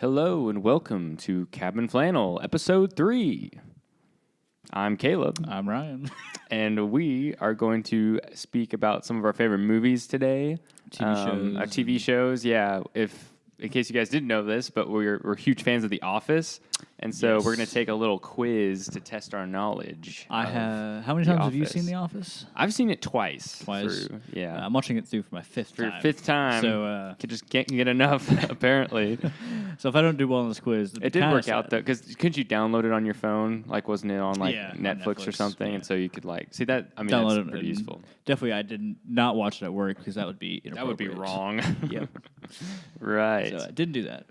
Hello and welcome to Cabin Flannel, Episode 3. I'm Caleb. I'm Ryan. And we are going to speak about some of our favorite movies today. TV shows, yeah. In case you guys didn't know this, but we're huge fans of The Office. And so we're going to take a little quiz to test our knowledge. How many times have you seen The Office? I've seen it twice. Through, yeah. I'm watching it through for my fifth time. For your fifth time. So just can't get enough, apparently. So if I don't do well on this quiz, it did work out though, because couldn't you download it on your phone? Like, wasn't it on Netflix or something? Yeah. And so you could see that. I mean, that's pretty useful. Definitely, I did not watch it at work because that would be inappropriate. That would be wrong. Yep. Right. So I didn't do that.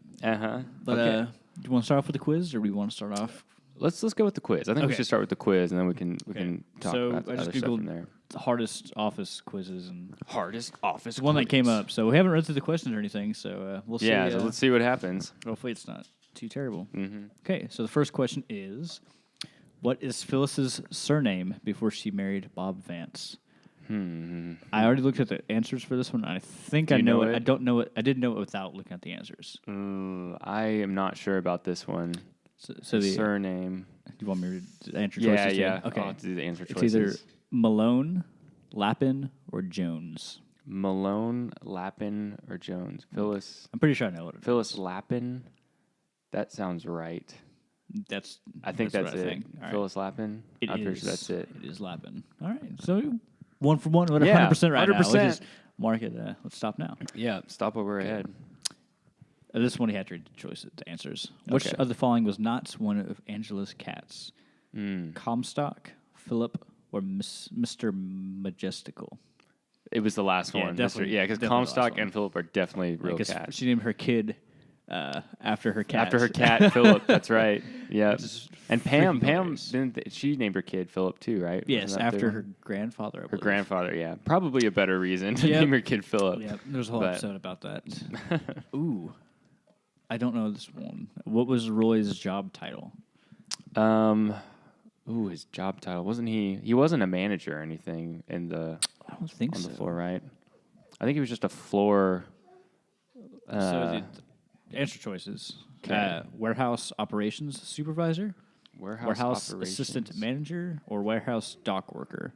But okay. Do you want to start off with the quiz, or do we want to start off? Let's go with the quiz. I think we should start with the quiz, and then we can talk about I just other stuff Googled from there. The hardest office quizzes and Hardest office the one that came up. So we haven't read through the questions or anything. So we'll see. Yeah. So let's see what happens. Hopefully, it's not too terrible. Mm-hmm. Okay. So the first question is, what is Phyllis's surname before she married Bob Vance? I already looked at the answers for this one. I think I know it. I don't know it. I did know it without looking at the answers. I am not sure about this one. So the surname. Do you want me to answer choices? Yeah. Okay. I'll have to do the answer It's choices. either Malone, Lappin, or Jones. Malone, Lappin, or Jones. Phyllis. I'm pretty sure I know what it is. Phyllis Lappin. That sounds right. I think that's it. Right. Phyllis Lappin. I'm pretty sure that's it. It is Lappin. All right. So 1 for 1. We're 100% right 100%. now. We'll just mark it. Let's stop now. Yeah. Stop where we're ahead. This one he had to read the answers. Which of the following was not one of Angela's cats? Comstock, Philip, or Mr. Majestical? It was the last one. Definitely. Yeah, because Comstock and Philip are definitely real cats. She named her kid after her cat. After her cat, Philip. That's right. Yeah. And Pam, she named her kid Philip too, right? Yes, after her grandfather. Her grandfather, yeah. Probably a better reason to name her kid Philip. Yeah, there's a whole episode about that. Ooh. I don't know this one. What was Roy's job title? His job title. Wasn't he? He wasn't a manager or anything I don't think on the floor, right? I think he was just a floor. So the answer choices. Warehouse operations supervisor, warehouse assistant manager, or warehouse dock worker.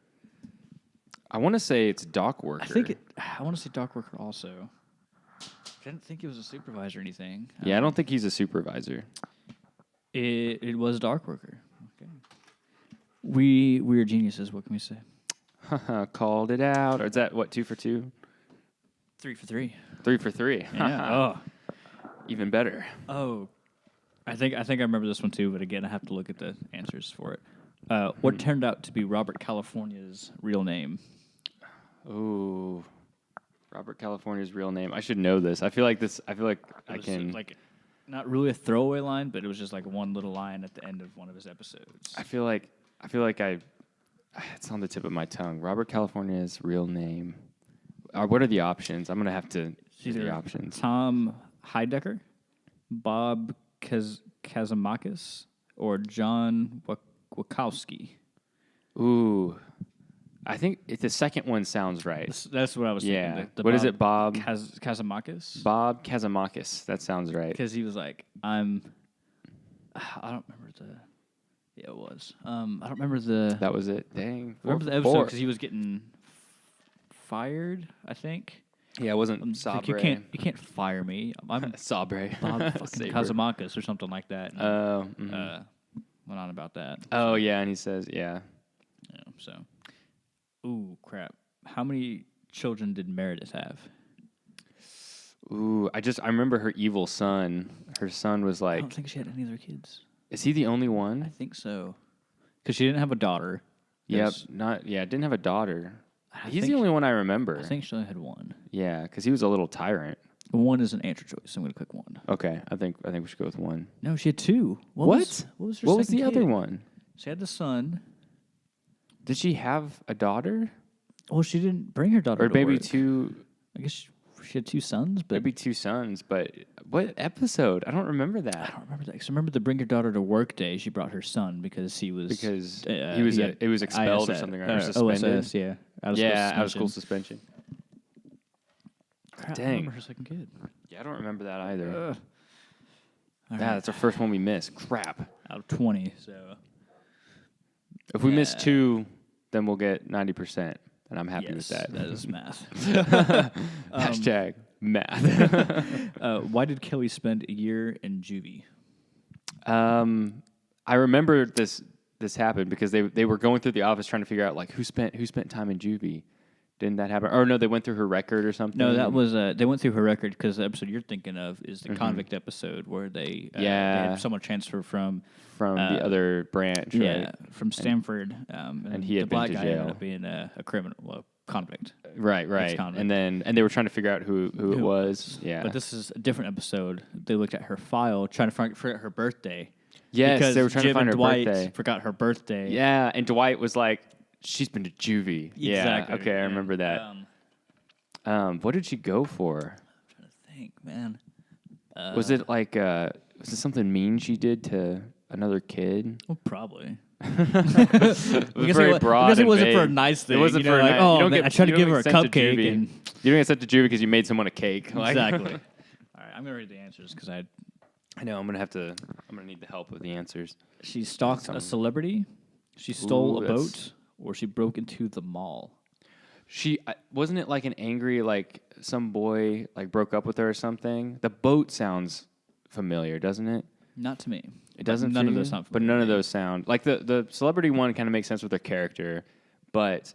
I want to say it's dock worker. I want to say dock worker also. I didn't think he was a supervisor or anything. Yeah, I don't think he's a supervisor. It was dock worker. Okay. We are geniuses. What can we say? Called it out. Or is that what, 2 for 2? 3 for 3. 3 for 3. Yeah. Even better. Oh, I think I remember this one too. But again, I have to look at the answers for it. What turned out to be Robert California's real name? Ooh. Robert California's real name. I should know this. I feel like I can. Like, not really a throwaway line, but it was just like one little line at the end of one of his episodes. I feel like it's on the tip of my tongue. Robert California's real name. What are the options? I'm gonna have to see the options. Tom Heidecker, Bob Kazamakis, or John Wachowski. Ooh. I think the second one sounds right. That's what I was thinking. Yeah. What is it, Bob? Kazamakis? Bob Kazamakis. That sounds right. Because he was like, I don't remember the... Yeah, it was. I don't remember the... That was it. Dang. I remember the episode because he was getting fired, I think. Yeah, it wasn't Sabre. Like, you can't fire me. I'm Sabre. Bob fucking Kazamakis or something like that. Went on about that. Oh, yeah, and he says, yeah. Yeah, so... Ooh, crap. How many children did Meredith have? Ooh, I remember her evil son. Her son was like... I don't think she had any other kids. Is he the only I one? think so. Because she didn't have a daughter. Yep, didn't have a daughter. He's the only one I remember. I think she only had one. Yeah, because he was a little tyrant. One is an answer choice, so I'm going to click 1. Okay, I think we should go with 1. No, she had 2. What? What was her What was second the kid? other one? She had the son. Did she have a daughter? Well, she didn't bring her daughter Or to maybe work. 2... I guess she had 2 sons, but... Maybe 2 sons, but what episode? I don't remember that. I don't remember that. Because I remember the bring her daughter to work day, she brought her son because he was... it was expelled or something, or suspended. OSS, yeah. Out of school suspension. Crap, Dang. I remember her second kid. Yeah, I don't remember that either. That's our first one we missed. Crap. Out of 20, so. If we miss 2, then we'll get 90%, and I'm happy with that. That is math. Hashtag math. Why did Kelly spend a year in juvie? I remember this happened because they were going through the office trying to figure out like who spent time in juvie. Didn't that happen? Or no, they went through her record or something. No, that was they went through her record because the episode you're thinking of is the convict episode where they had someone transfer from the other branch. Yeah, right? from Stanford, and he had the black been to guy jail. ended up being a criminal, convict. Right. Ex-convict. And they were trying to figure out who it was. Yeah, But this is a different episode. They looked at her file trying to figure out her birthday. yes, because they were trying Jim to find and her Dwight birthday. forgot her birthday. Yeah, and Dwight was like, "She's been to juvie." Exactly. Yeah, okay, I remember that. What did she go for? I'm trying to think, man. Was it like was it something mean she did to another kid? Well, probably. It was very broad. Because it and wasn't vague. for a nice thing. It wasn't you know, for a like, nice. oh, you don't man, get, I tried to you give don't her a get sent to cupcake. juvie. And You don't get sent to juvie because you made someone a cake. Like, exactly. All right, I'm gonna read the answers because I know I'm gonna need the help with the answers. she stalked a celebrity, she stole Ooh, a that's- boat, or she broke into the mall. She wasn't it like an angry like some boy like broke up with her or something. The boat sounds familiar, doesn't it? Not to me. It doesn't. None for of you? those sound But familiar none of to me. those sound like the celebrity one kind of makes sense with their character, but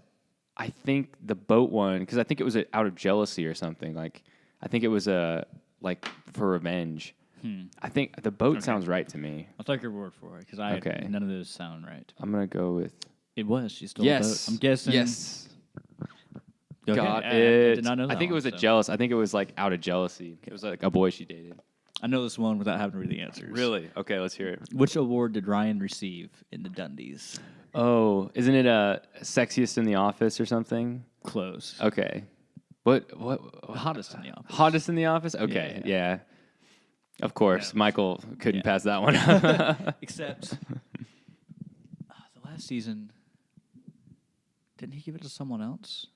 I think the boat one because I think it was out of jealousy or something. Like I think it was like for revenge. I think the boat sounds right to me. I'll take your word for it because none of those sound right. I'm gonna go with It was. She stole a boat. I'm guessing. Yes. Okay. Got I it. did not know that I think it was one, a jealous. I think it was like out of jealousy. It was like a boy she dated. I know this one without having to read the answers. Really? Okay, let's hear it. Which award did Ryan receive in the Dundies? Oh, isn't it sexiest in the office or something? Close. Okay. What? Hottest in the office. Hottest in the office? Okay, yeah. Of course, Yeah. Michael couldn't Yeah. pass that one. Except the last season, didn't he give it to someone else?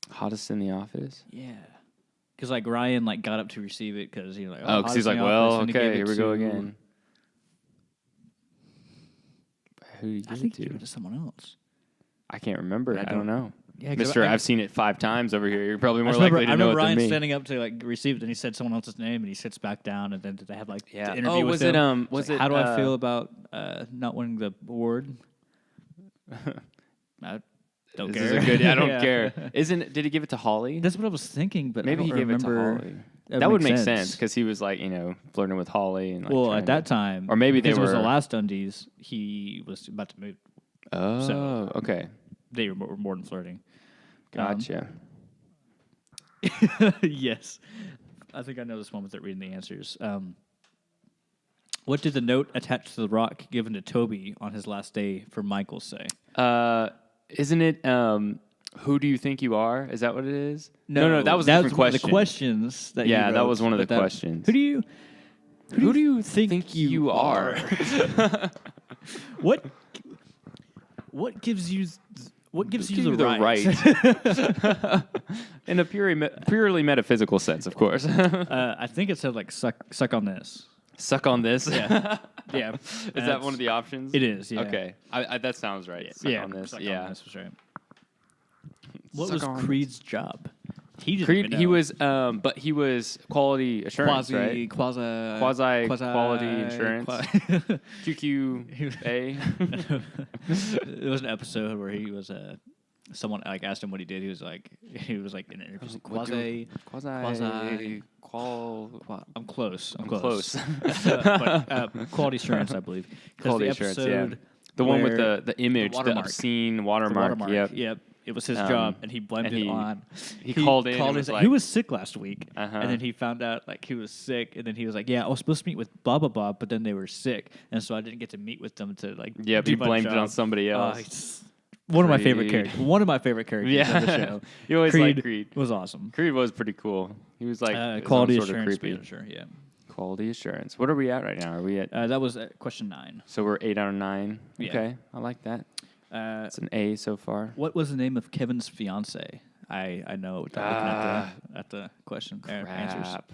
Hottest in the office? Yeah. Because like Ryan like got up to receive it because he was like, Oh, because he's hottest in like, the well, office, and he gave okay, it here we go to- again. Who did you I give think it he gave to? it to someone else. I can't remember. I I don't know. Yeah, Mister, I've seen it 5 times over here. You're probably more likely to I know remember it than Ryan me. standing up to like receive it, and he said someone else's name, and he sits back down, and then they have like Yeah. the interview Oh, with was him. it, It's was like, it, how do I feel about not winning the award? I don't This care. is a good. I don't Yeah. care. Did he give it to Holly? That's what I was thinking, but Maybe I he don't gave it to remember. Holly. That would make sense because he was like flirting with Holly and like, Well, trying at that to- time, or maybe they because it was the were- last Undies, he was about to move. Oh, So- okay, They were more than flirting. gotcha. Yes, I think I know this one without reading the answers. What did the note attached to the rock given to Toby on his last day for Michael say? Isn't it? Who do you think you are? Is that what it is? No, that was a different one of question. the questions that Yeah, you that wrote, was one of the but that- questions. Who do you think you are? What gives you the right? In a purely metaphysical sense, of course. I think it said like suck on this. Suck on this. Yeah. Yeah. Is that one of the options? It is. Yeah. Okay, that sounds right. Suck on this. Suck yeah. on this was right. What Suck was on Creed's job? He didn't Creed, even he know. was, but he was quality assurance, right? Quasi quality insurance. QQA. There was an episode where he was someone like asked him what he did. He was like in an interview. I'm close. I'm close. But, quality assurance, I believe. 'Cause Quality the assurance, episode yeah. The one with where the image, the watermark. obscene the watermark. Yep. It was his job, and he blamed and it he- on. he called in and was he like- was sick last week, Uh-huh. and then he found out like he was sick, and then he was like, "Yeah, I was supposed to meet with blah blah blah, but then they were sick, and so I didn't get to meet with them to like." Yep, do he my blamed it job." on somebody else. It's one of my favorite Creed. characters. One of my favorite characters Yeah. of the show. You always liked Creed. was awesome. Creed was pretty cool. He was like his Quality own sort of assurance, creepy. sure, yeah. Quality assurance. What are we at right now? Are we at? That was question 9. So we're 8 out of 9. Yeah. Okay, I like that. It's an A so far. What was the name of Kevin's fiance? I know. Without looking at the question answers. Crap.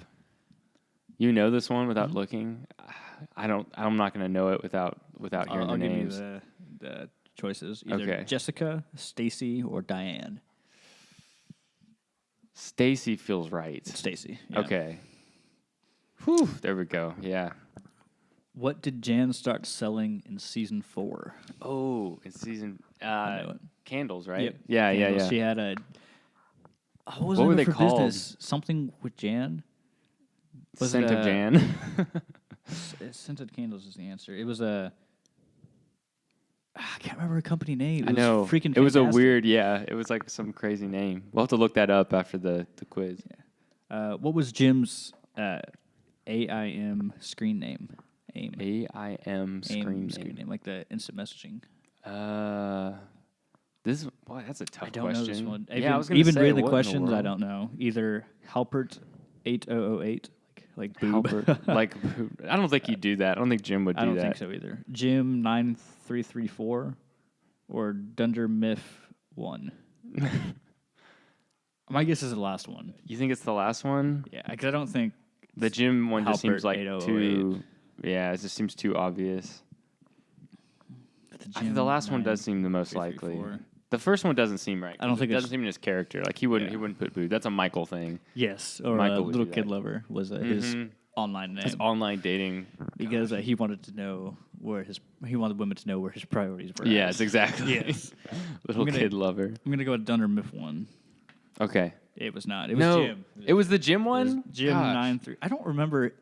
You know this one without looking? I don't. I'm not going to know it without hearing I'll the give names. you the choices. Either Okay. Jessica, Stacy, or Diane. Stacy feels right. Stacy. Yeah. Okay. Whew. There we go. Yeah. What did Jan start selling in season 4? Oh, it's season I know it. candles, right? Yep. Yeah, Candles. yeah. She had a. What What were they for called? business? Something with Jan. Was Scent it of Jan. Scented Candles is the answer. It was a. I can't remember her company name. It I know. was freaking. It was a fantastic. weird. Yeah, it was like some crazy name. We'll have to look that up after the quiz. What was Jim's AIM screen name? AIM. AIM AIM screen name. like the instant messaging. This boy, that's a tough I don't question. know this one. Yeah, I was gonna even say, reading the what in questions, I world? don't know. Either Halpert 8008, like boob. Halpert, like I don't think he'd do that. I don't think Jim would do I don't that. think so either. Jim 9334 or Dunder Miff 1. My guess is the last one. You think it's the last one? Yeah, because I don't think The Jim one just seems Halpert like 8008. too. Yeah, it just seems too obvious. I think the last one does seem the most likely. 9334. The first one doesn't seem right. I don't think it doesn't it's- seem in his character. Like he wouldn't Yeah. put boob. That's a Michael thing. Yes, or Michael would Little do Kid that. Lover was his Mhm. online name It's online dating. because he wanted to know he wanted women to know where his priorities were. Yes, exactly. Yes. Little I'm gonna- kid lover. I'm gonna go with Dunder Miff 1. Okay. It was not. It was No, Jim. it was the Jim It was one. Jim Gosh. 93. I don't remember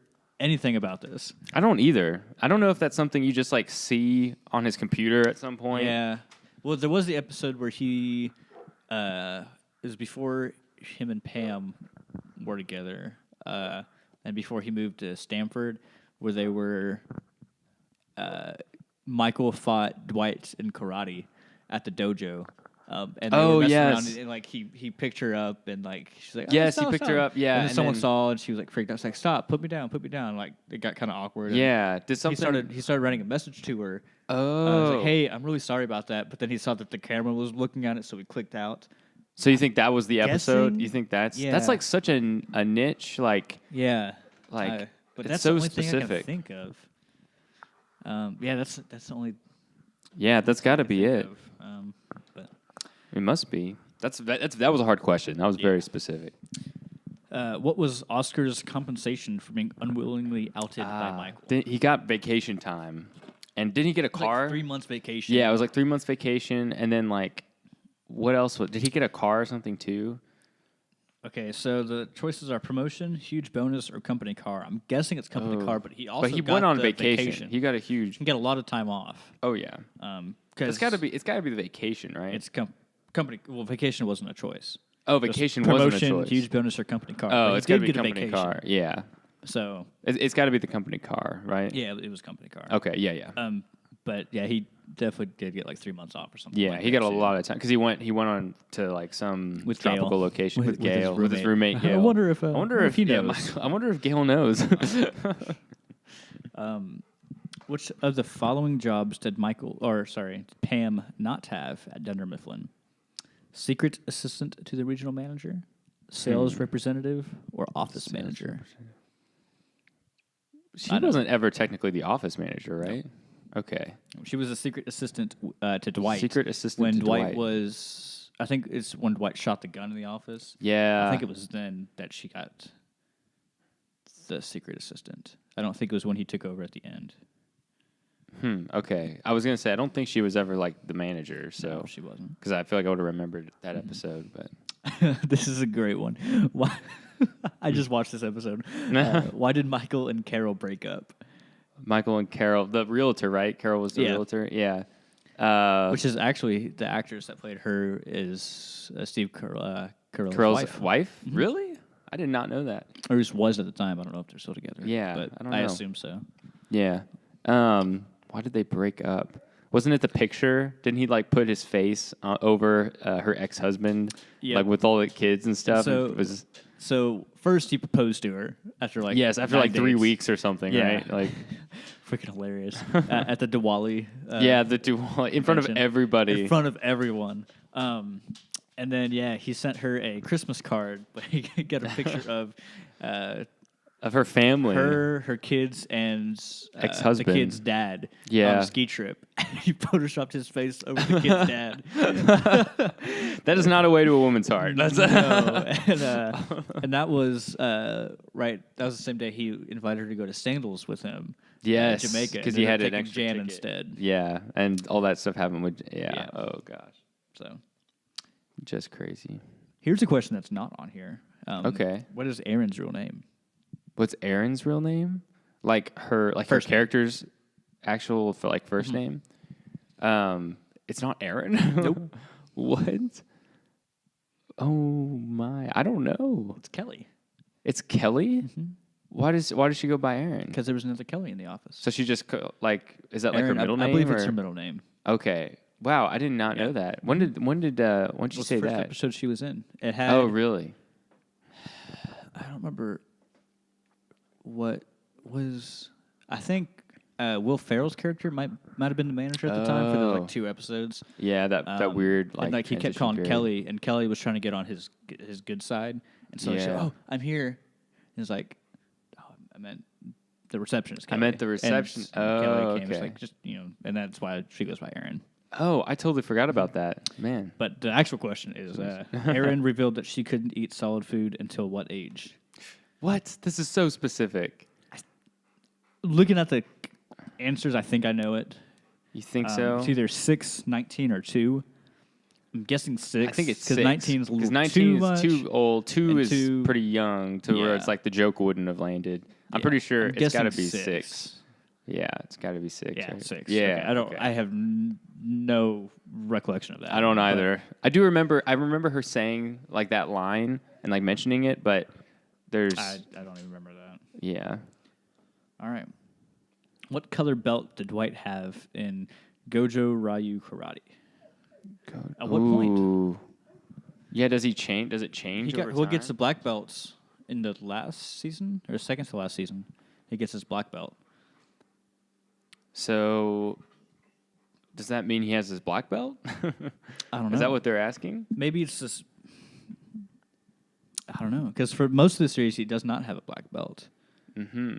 anything about this. I don't either. I don't know if that's something you just like see on his computer at some point. Yeah. Well, there was the episode where it was before him and Pam were together, and before he moved to Stanford, where they were. Michael fought Dwight in karate at the dojo. And they Oh, were messing yes. around and like he picked her up and like she's like Yes, stop, he picked her stop." up, yeah, and then and someone then- saw and she was like freaked out. She's like stop, put me down. Like it got kind of awkward. and Yeah. Did something? He started writing a message to her. Oh. I was like, hey, I'm really sorry about that. But then he saw that the camera was looking at it, so he clicked out. So you think that was the episode? guessing- You think that's Yeah. like such a niche like Yeah, Like, but it's that's so the only thing I specific. can think of. Yeah, that's the only. yeah, that's got to be it. Of, but It must be. That was a hard question. That was very specific. what was Oscar's compensation for being unwillingly outed by Michael? He got vacation time, and didn't he get a It was like car? 3 months vacation. Yeah, it was like 3 months vacation, and then like, what else? Did he get a car or something too? Okay, so the choices are promotion, huge bonus, or company car. I'm guessing it's company car, but he also But he got went on the vacation. He got a huge. He got a lot of time off. Oh yeah, Because it's got to be the vacation, right? It's company. Well, vacation wasn't a choice. Oh, Just vacation promotion, wasn't a choice. huge bonus, or company car. Oh, But he it's got to did be get a company vacation. car. Yeah, So it's got to be the company car, right? yeah, it was company car. Okay. Yeah. But yeah, he definitely did get like 3 months off or something. Yeah, like he that got a too. lot of time because he went on to like some With tropical Gail. location with With his Gail, with his roommate. roommate Gail. I wonder if he yeah, knows. I wonder if Gail knows. Which of the following jobs did Pam not have at Dunder Mifflin? Secret assistant to the regional manager, sales representative, or office manager? She wasn't ever technically the office manager, right? Okay. She was a secret assistant to Dwight. Secret assistant when to Dwight Dwight. was. I think it's when Dwight shot the gun in the office. Yeah. I think it was then that she got the secret assistant. I don't think it was when he took over at the end. Okay. I was gonna say I don't think she was ever like the manager, so No, she wasn't. because I feel like I would have remembered that episode, but This is a great one. Why? I just watched this episode. Why did Michael and Carol break up? Michael and Carol, the realtor, right? Carol was the Yeah. realtor. Yeah. Which is actually the actress that played her is Steve Carell's Carol's wife? Mm-hmm. Really? I did not know that. or just was at the time. I don't know if they're still together. Yeah, but I don't I know. assume so. Yeah. Why did they break up? Wasn't it the picture? Didn't he like put his face over her ex-husband, Yep. like with all the kids and stuff? So- It was So first he proposed to her after like after 9 like 3 dates. weeks or something, Yeah. right? Like Freaking hilarious at the Diwali. the duel in front of mansion. everybody. In front of everyone. And then he sent her a Christmas card, but he got a picture of Of her family. Her kids, and Ex-husband. the kid's dad on Yeah. a ski trip. He photoshopped his face over the kid's dad. That is not a way to a woman's heart. That's And that was right. That was the same day he invited her to go to Sandals with him. yes, in Jamaica, because and he ended had up an taking extra Jan ticket. instead. Yeah, and all that stuff happened with Yeah. Oh gosh, So just crazy. here's a question that's not on here. Okay. What is Aaron's real name? What's Erin's real name? Like her First name. character's actual first name? It's not Erin. Nope. What? Oh my! I don't know. It's Kelly. It's Kelly. Why does she go by Erin? Because there was another Kelly in the office. So she just is that like Erin, her middle name? I believe it's or- her middle name. Okay. Wow, I did not know that. When did you It was say the first that? episode she was in. It had. Oh, really? I don't remember what was. I think Will Ferrell's character might have been the manager at the time for the Oh. 2 episodes. Yeah, that weird and he kept transition calling period. Kelly, and Kelly was trying to get on his good side, and so he said, Yeah. "Oh, I'm here." And he's like, "Oh, I meant the receptionist." Kelly. meant the And reception- Kelly oh, came. It's okay. like just and that's why she goes by Erin. Oh, I totally forgot about that. Man. But the actual question is, Erin revealed that she couldn't eat solid food until what age? What? This is so specific. Looking at the answers, I think I know it. You think so? It's either 6, 19, or 2. I'm guessing 6. I think it's because 6. 19 is a little 19 too is much. too old. 2 and is 2 pretty young to where Yeah. it's like the joke wouldn't have landed. I'm Yeah. pretty sure I'm it's got to guessing be 6. Yeah, it's got to be 6. Yeah, right? 6. Yeah, Okay. I don't. okay. I have no recollection of that. I don't but- either. I do remember. I remember her saying like that line and like mentioning it, but there's I don't even remember that. yeah. All right. What color belt did Dwight have in Gojo Ryu Karate? At what point? Ooh. Yeah, does he change? Does it change? over Who gets the time? black belts in the last season or second to last season? He gets his black belt. So does that mean he has his black belt? I don't know. Is that what they're asking? Maybe it's just. I don't know, because for most of the series he does not have a black belt. Mm-hmm.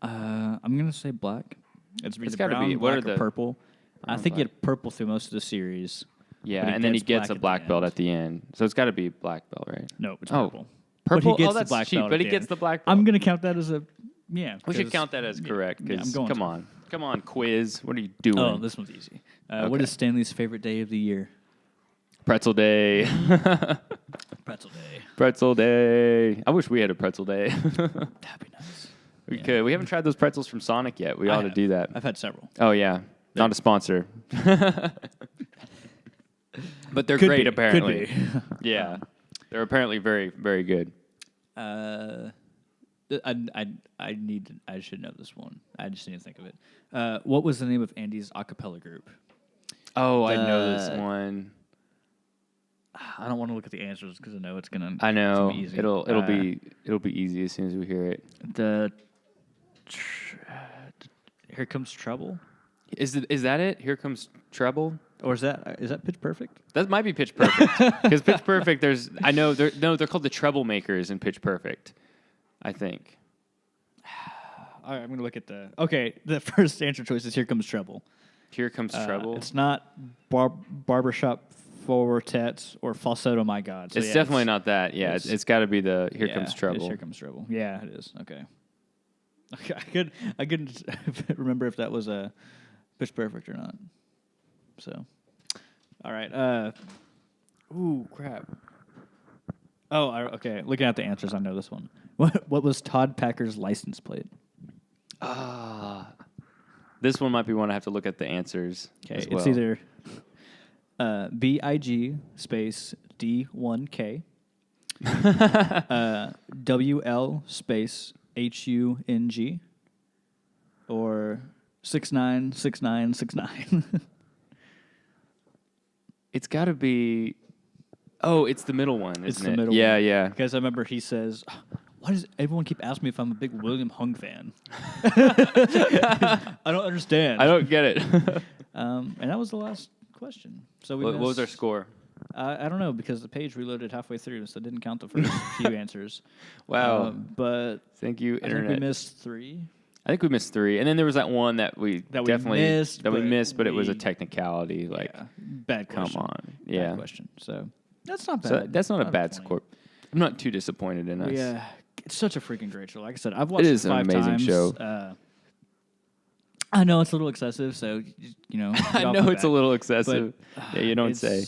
I'm gonna say black. It's either gotta brown, be- what black, are or the- purple. I brown, think he black. had purple through most of the series. Yeah, But he and then he gets gets black a at the black belt end. at the end. So it's got to be black belt, right? No, it's Oh, purple. Purple. But he gets oh, the that's black cheap. belt But at he the gets end. the black belt. I'm gonna count that as a We should 'cause- count that as correct. Yeah, I'm 'Cause going come to. on, come on, quiz. What are you doing? Oh, this one's easy. What Okay. is Stanley's favorite day of the year? Pretzel day. Pretzel day. Pretzel day. I wish we had a pretzel day. That'd be nice. We Yeah. could. We haven't tried those pretzels from Sonic yet. We I ought to have. do that. I've had several. Oh yeah, not a sponsor. But they're Could great be, apparently. Could be. Yeah, they're apparently very, very good. I should know this one. I just need to think of it. What was the name of Andy's a cappella group? Oh, I know this The- one. I don't want to look at the answers because I know it's gonna. I know It's gonna be easy. it'll be easy as soon as we hear it. Here Comes Trouble, Is that it? Here comes treble. or is that Pitch Perfect? That might be Pitch Perfect because Pitch Perfect. They're called the Treble Makers in Pitch Perfect. I think. All right, I'm gonna look at the first answer choice is Here Comes Trouble. Here comes treble. It's not barbershop quartets or falsetto. My God, so It's yeah, definitely not that. Yeah, it's- it's got to be the Here yeah, Comes it is Trouble. Here Comes Trouble. Yeah, it is. Okay. I couldn't remember if that was a Pitch Perfect or not. So, all right. Ooh, crap. Oh, okay. Looking at the answers, I know this one. What was Todd Packer's license plate? This one might be one I have to look at the answers. Okay, as it's well. either BIG space D1K, WL space HUNG, or 696969. It's got to be. Oh, it's the middle one, isn't It's it? the middle Yeah, one. yeah. Because I remember he says, "Why does everyone keep asking me if I'm a big William Hung fan?" I don't understand. I don't get it. And that was the last question. So we What was our score? I don't know because the page reloaded halfway through, so it didn't count the first few answers. Wow. But Thank you, I internet. think we missed 3. I think we missed 3, and then there was that one that we missed, but it was a technicality. Like, bad question. come on, Bad question. So that's not bad. So that's not a bad 20. score. I'm not too disappointed in us. Yeah, it's such a freaking great show. Like I said, I've watched It it is an 5 amazing times. show. I know it's a little excessive, so I know it's a little excessive. Yeah, you don't say.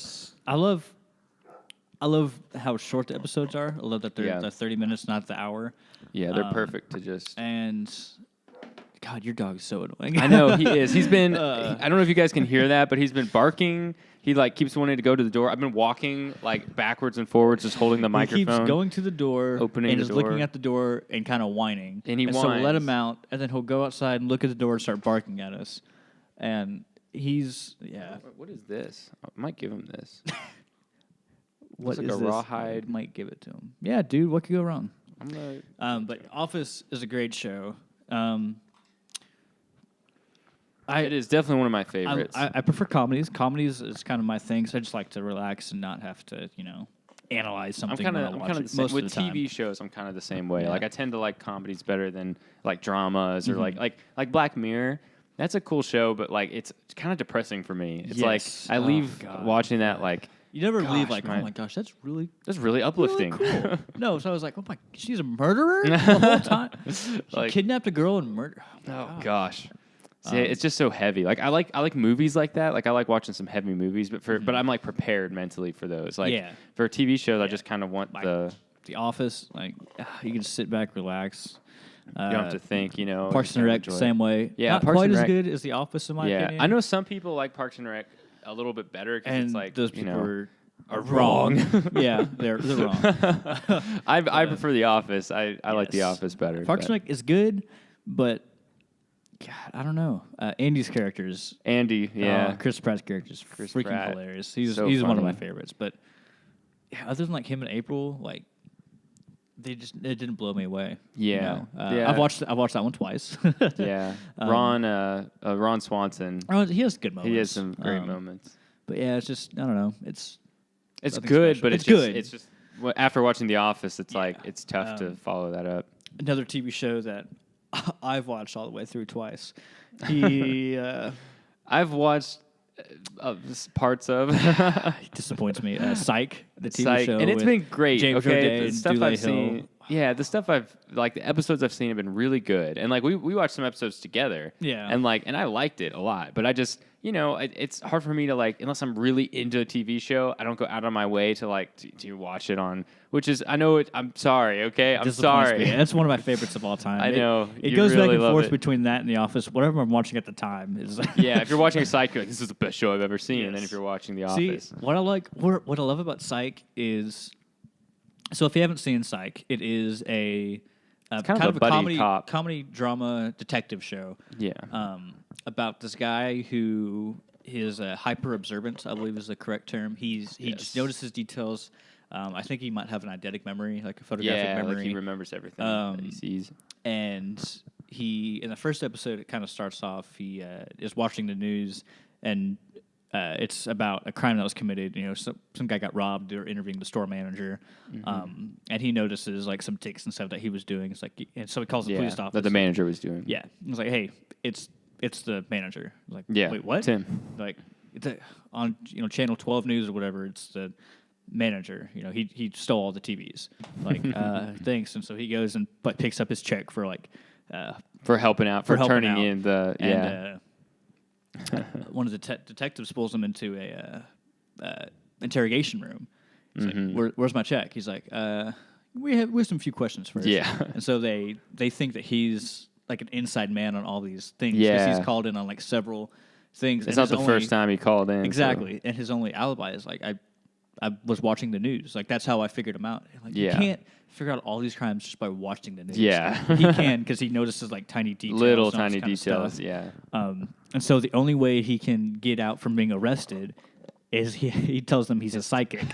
I love how short the episodes are. I love that they're 30 minutes, not the hour. Yeah, they're perfect to just. And God, your dog is so annoying. I know he is. He's been. I don't know if you guys can hear that, but he's been barking. He keeps wanting to go to the door. I've been walking backwards and forwards, just holding the microphone. He keeps going to the door, opening and the just door. looking at the door and kind of whining. And he So we'll let whines. him out, and then he'll go outside and look at the door and start barking at us. And he's What is this? I might give him this. What Looks is like a this? rawhide. Might give it to him. Yeah, dude, what could go wrong? I'm gonna. But Office is a great show. It is definitely one of my favorites. I prefer comedies. Comedies is kind of my thing, so I just like to relax and not have to, analyze something. I'm when I kind watch of it the same most with of the time. TV shows. I'm kind of the same way. Yeah. I tend to like comedies better than dramas or Mm-hmm. like Black Mirror. That's a cool show, but it's kind of depressing for me. It's Yes. I Oh, leave God. watching that You never leave Gosh, oh my gosh, that's really uplifting. cool. No, so I was like, oh my, she's a murderer the whole time. She kidnapped a girl and murdered. Oh gosh. See, it's just so heavy. I like movies like that. I like watching some heavy movies, but I'm prepared mentally for those. For TV shows, I just kind of want The Office, you can sit back, relax. you don't have to think. Parks just and Rec, enjoy it. same way. Yeah, not Parks quite and as Rec- good as The Office in my opinion. I know some people like Parks and Rec a little bit better because and it's like those people are wrong. Yeah, they're wrong. I prefer The Office. I like The Office better. Parks and Rec is good, but God, I don't know. Andy's characters, Andy, yeah. Chris Pratt's character is freaking Pratt. hilarious. He's So one of funny. my favorites. But other than him and April, it didn't blow me away. Yeah. Yeah. I've watched that one twice. Yeah. Ron Swanson. He has good moments. He has some great moments. But yeah, it's just I don't know. It's nothing good, special. but It's good. It's just after watching The Office, it's it's tough to follow that up. another TV show that I've watched all the way through twice. I've watched parts of. He disappoints me. Psych, the TV Psych, show, and it's with been great. James okay, Roday the and stuff Dule I've Hill. seen. Yeah, the stuff the episodes I've seen have been really good, and we watched some episodes together. Yeah. and I liked it a lot, but I just it's hard for me to unless I'm really into a TV show, I don't go out of my way to to watch it on. Which is I'm sorry, okay, I'm Disappoints sorry. me. That's one of my favorites of all time. I know. It You goes really back and love forth it. between that and The Office. Whatever I'm watching at the time is. Yeah, if you're watching Psych, you're like, this is the best show I've ever seen. And then Yes. if you're watching The See, Office, what I love about Psych is, so if you haven't seen Psych, it is a kind of a buddy cop. comedy drama detective show. yeah, About this guy who is hyper observant, I believe is the correct term. He just notices details. I think he might have an eidetic memory, like a photographic memory. he remembers everything that he sees. And he, in the first episode, it kind of starts off. He is watching the news, and it's about a crime that was committed. Some guy got robbed. They're interviewing the store manager, and he notices some ticks and stuff that he was doing. And so he calls the police office. that the manager was doing. Yeah, he's like, "Hey, it's the manager." Like, Yeah, wait, what? Tim. Like, it's on channel 12 news or whatever. It's the manager. He stole all the TVs. Like, thanks. And so he goes and picks up his check for For helping out, for helping turning out. in the and one of the detectives pulls him into a interrogation room. He's like, "Where's my check?" He's like, "We have some few questions first." Yeah. And so they think that he's like an inside man on all these things. Yeah. He's called in on several things. It's and not the first time he called in. so- Exactly. And his only alibi is I was watching the news. That's how I figured him out. You Yeah. can't figure out all these crimes just by watching the news. Yeah. He can because he notices tiny details. Little and all this tiny kind of details. stuff. Yeah. And so the only way he can get out from being arrested is he tells them he's a psychic.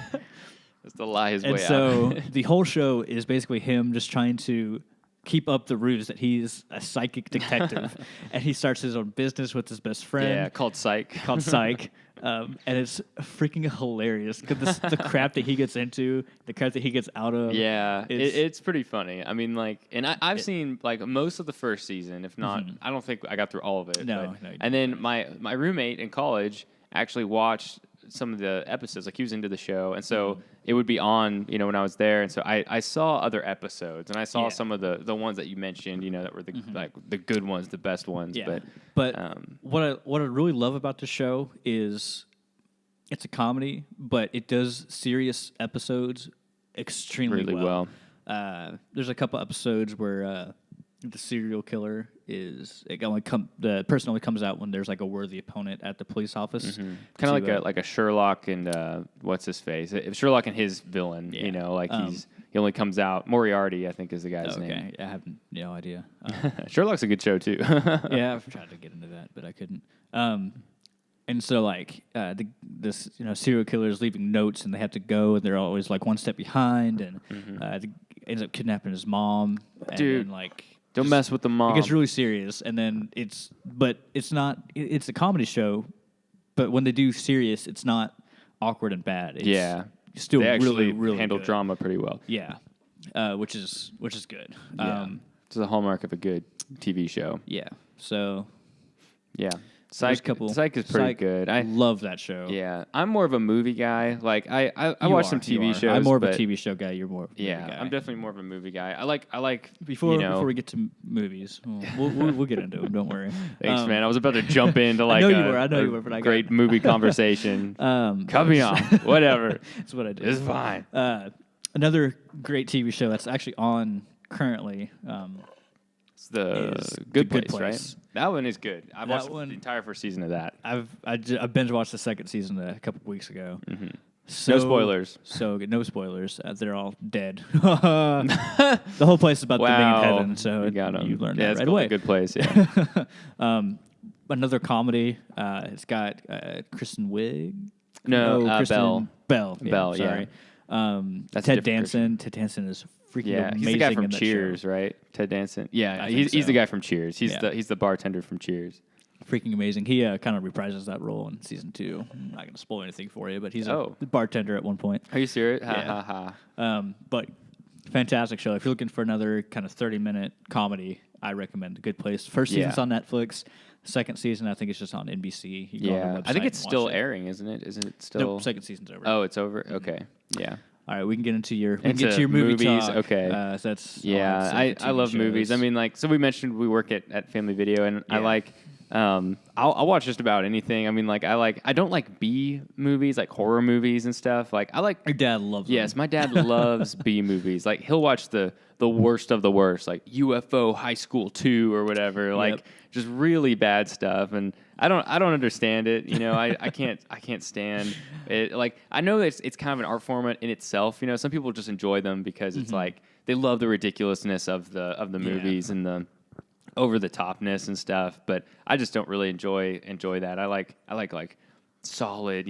Just to lie his And way so out. the whole show is basically him just trying to keep up the ruse that he's a psychic detective, and he starts his own business with his best friend. Yeah, called Psych. And it's freaking hilarious because the crap that he gets into, the crap that he gets out of. Yeah, it's pretty funny. I mean, like, and I've seen like most of the first season, if not, I don't think I got through all of it. No. And then my roommate in college actually watched some of the episodes. Like, he was into the show, and so it would be on, when I was there, and so I saw other episodes, and I saw some of the ones that you mentioned, that were the like the good ones, the best ones. Yeah. But what I really love about the show is it's a comedy, but it does serious episodes extremely really well. There's a couple episodes where the serial killer the person only comes out when there's like a worthy opponent at the police office. Kind of like a Sherlock and what's his face? Sherlock and his villain. He only comes out. Moriarty, I think, is the guy's name. Okay, I have no idea. Sherlock's a good show too. Yeah, I've tried to get into that, but I couldn't. And so this serial killer is leaving notes, and they have to go, and they're always like one step behind, and ends up kidnapping his mom. Dude, and then, don't mess with the mom. It gets really serious, and then it's a comedy show, but when they do serious, it's not awkward and bad. It's still they actually really handle good. drama pretty well. Yeah, which is good. Yeah. It's the hallmark of a good TV show. Yeah. So yeah. Psych is pretty good. I love that show. Yeah, I'm more of a movie guy. Like I watch some TV shows. I'm more of a TV show guy. You're more of a movie guy. I'm definitely more of a movie guy. I like before we get to movies. We'll get into them. Don't worry. Thanks, man. I was about to jump into I know you were, but I great movie conversation. Cut me off. Whatever. That's what I do. It's fine. Another great TV show that's actually on currently. It's the Good Place, right? That one is good. I watched the entire first season of that. I binge watched the second season a couple weeks ago. Mm-hmm. So, no spoilers. So no spoilers. They're all dead. The whole place is about them being in heaven. So you learn that right away. A Good Place. Yeah. Another comedy. It's got Kristen Wiig. Bell. Bell. Bell. Sorry. That's Ted Danson. Ted Danson is freaking amazing. He's the guy from in that Cheers, show. right? Ted Danson. Yeah, he's the guy from Cheers. He's the bartender from Cheers. Freaking amazing. He kind of reprises that role in season 2. I'm not going to spoil anything for you, but he's a bartender at one point. Are you serious? Ha ha. But fantastic show. If you're looking for another kind of 30-minute comedy, I recommend The Good Place. First season's on Netflix. Second season, I think it's just on NBC. You go on the website I think it's still airing, isn't it? Isn't it still? No, second season's over. Oh, it's over. Okay, yeah. All right, we can get into your movie movies. Talk. Okay, that's I love movies. I mean, like, so we mentioned we work at Family Video, and I like. I'll watch just about anything. I mean, like, I don't like B movies, like horror movies and stuff. Like, I like. Your dad loves them. Yes, my dad loves B movies. Like, he'll watch the worst of the worst, like UFO High School 2 or whatever. Like, just really bad stuff. And I don't understand it. I can't stand it. Like, I know that it's kind of an art form in itself. Some people just enjoy them because it's like they love the ridiculousness of the movies and the over the topness and stuff, but I just don't really enjoy that. I like solid,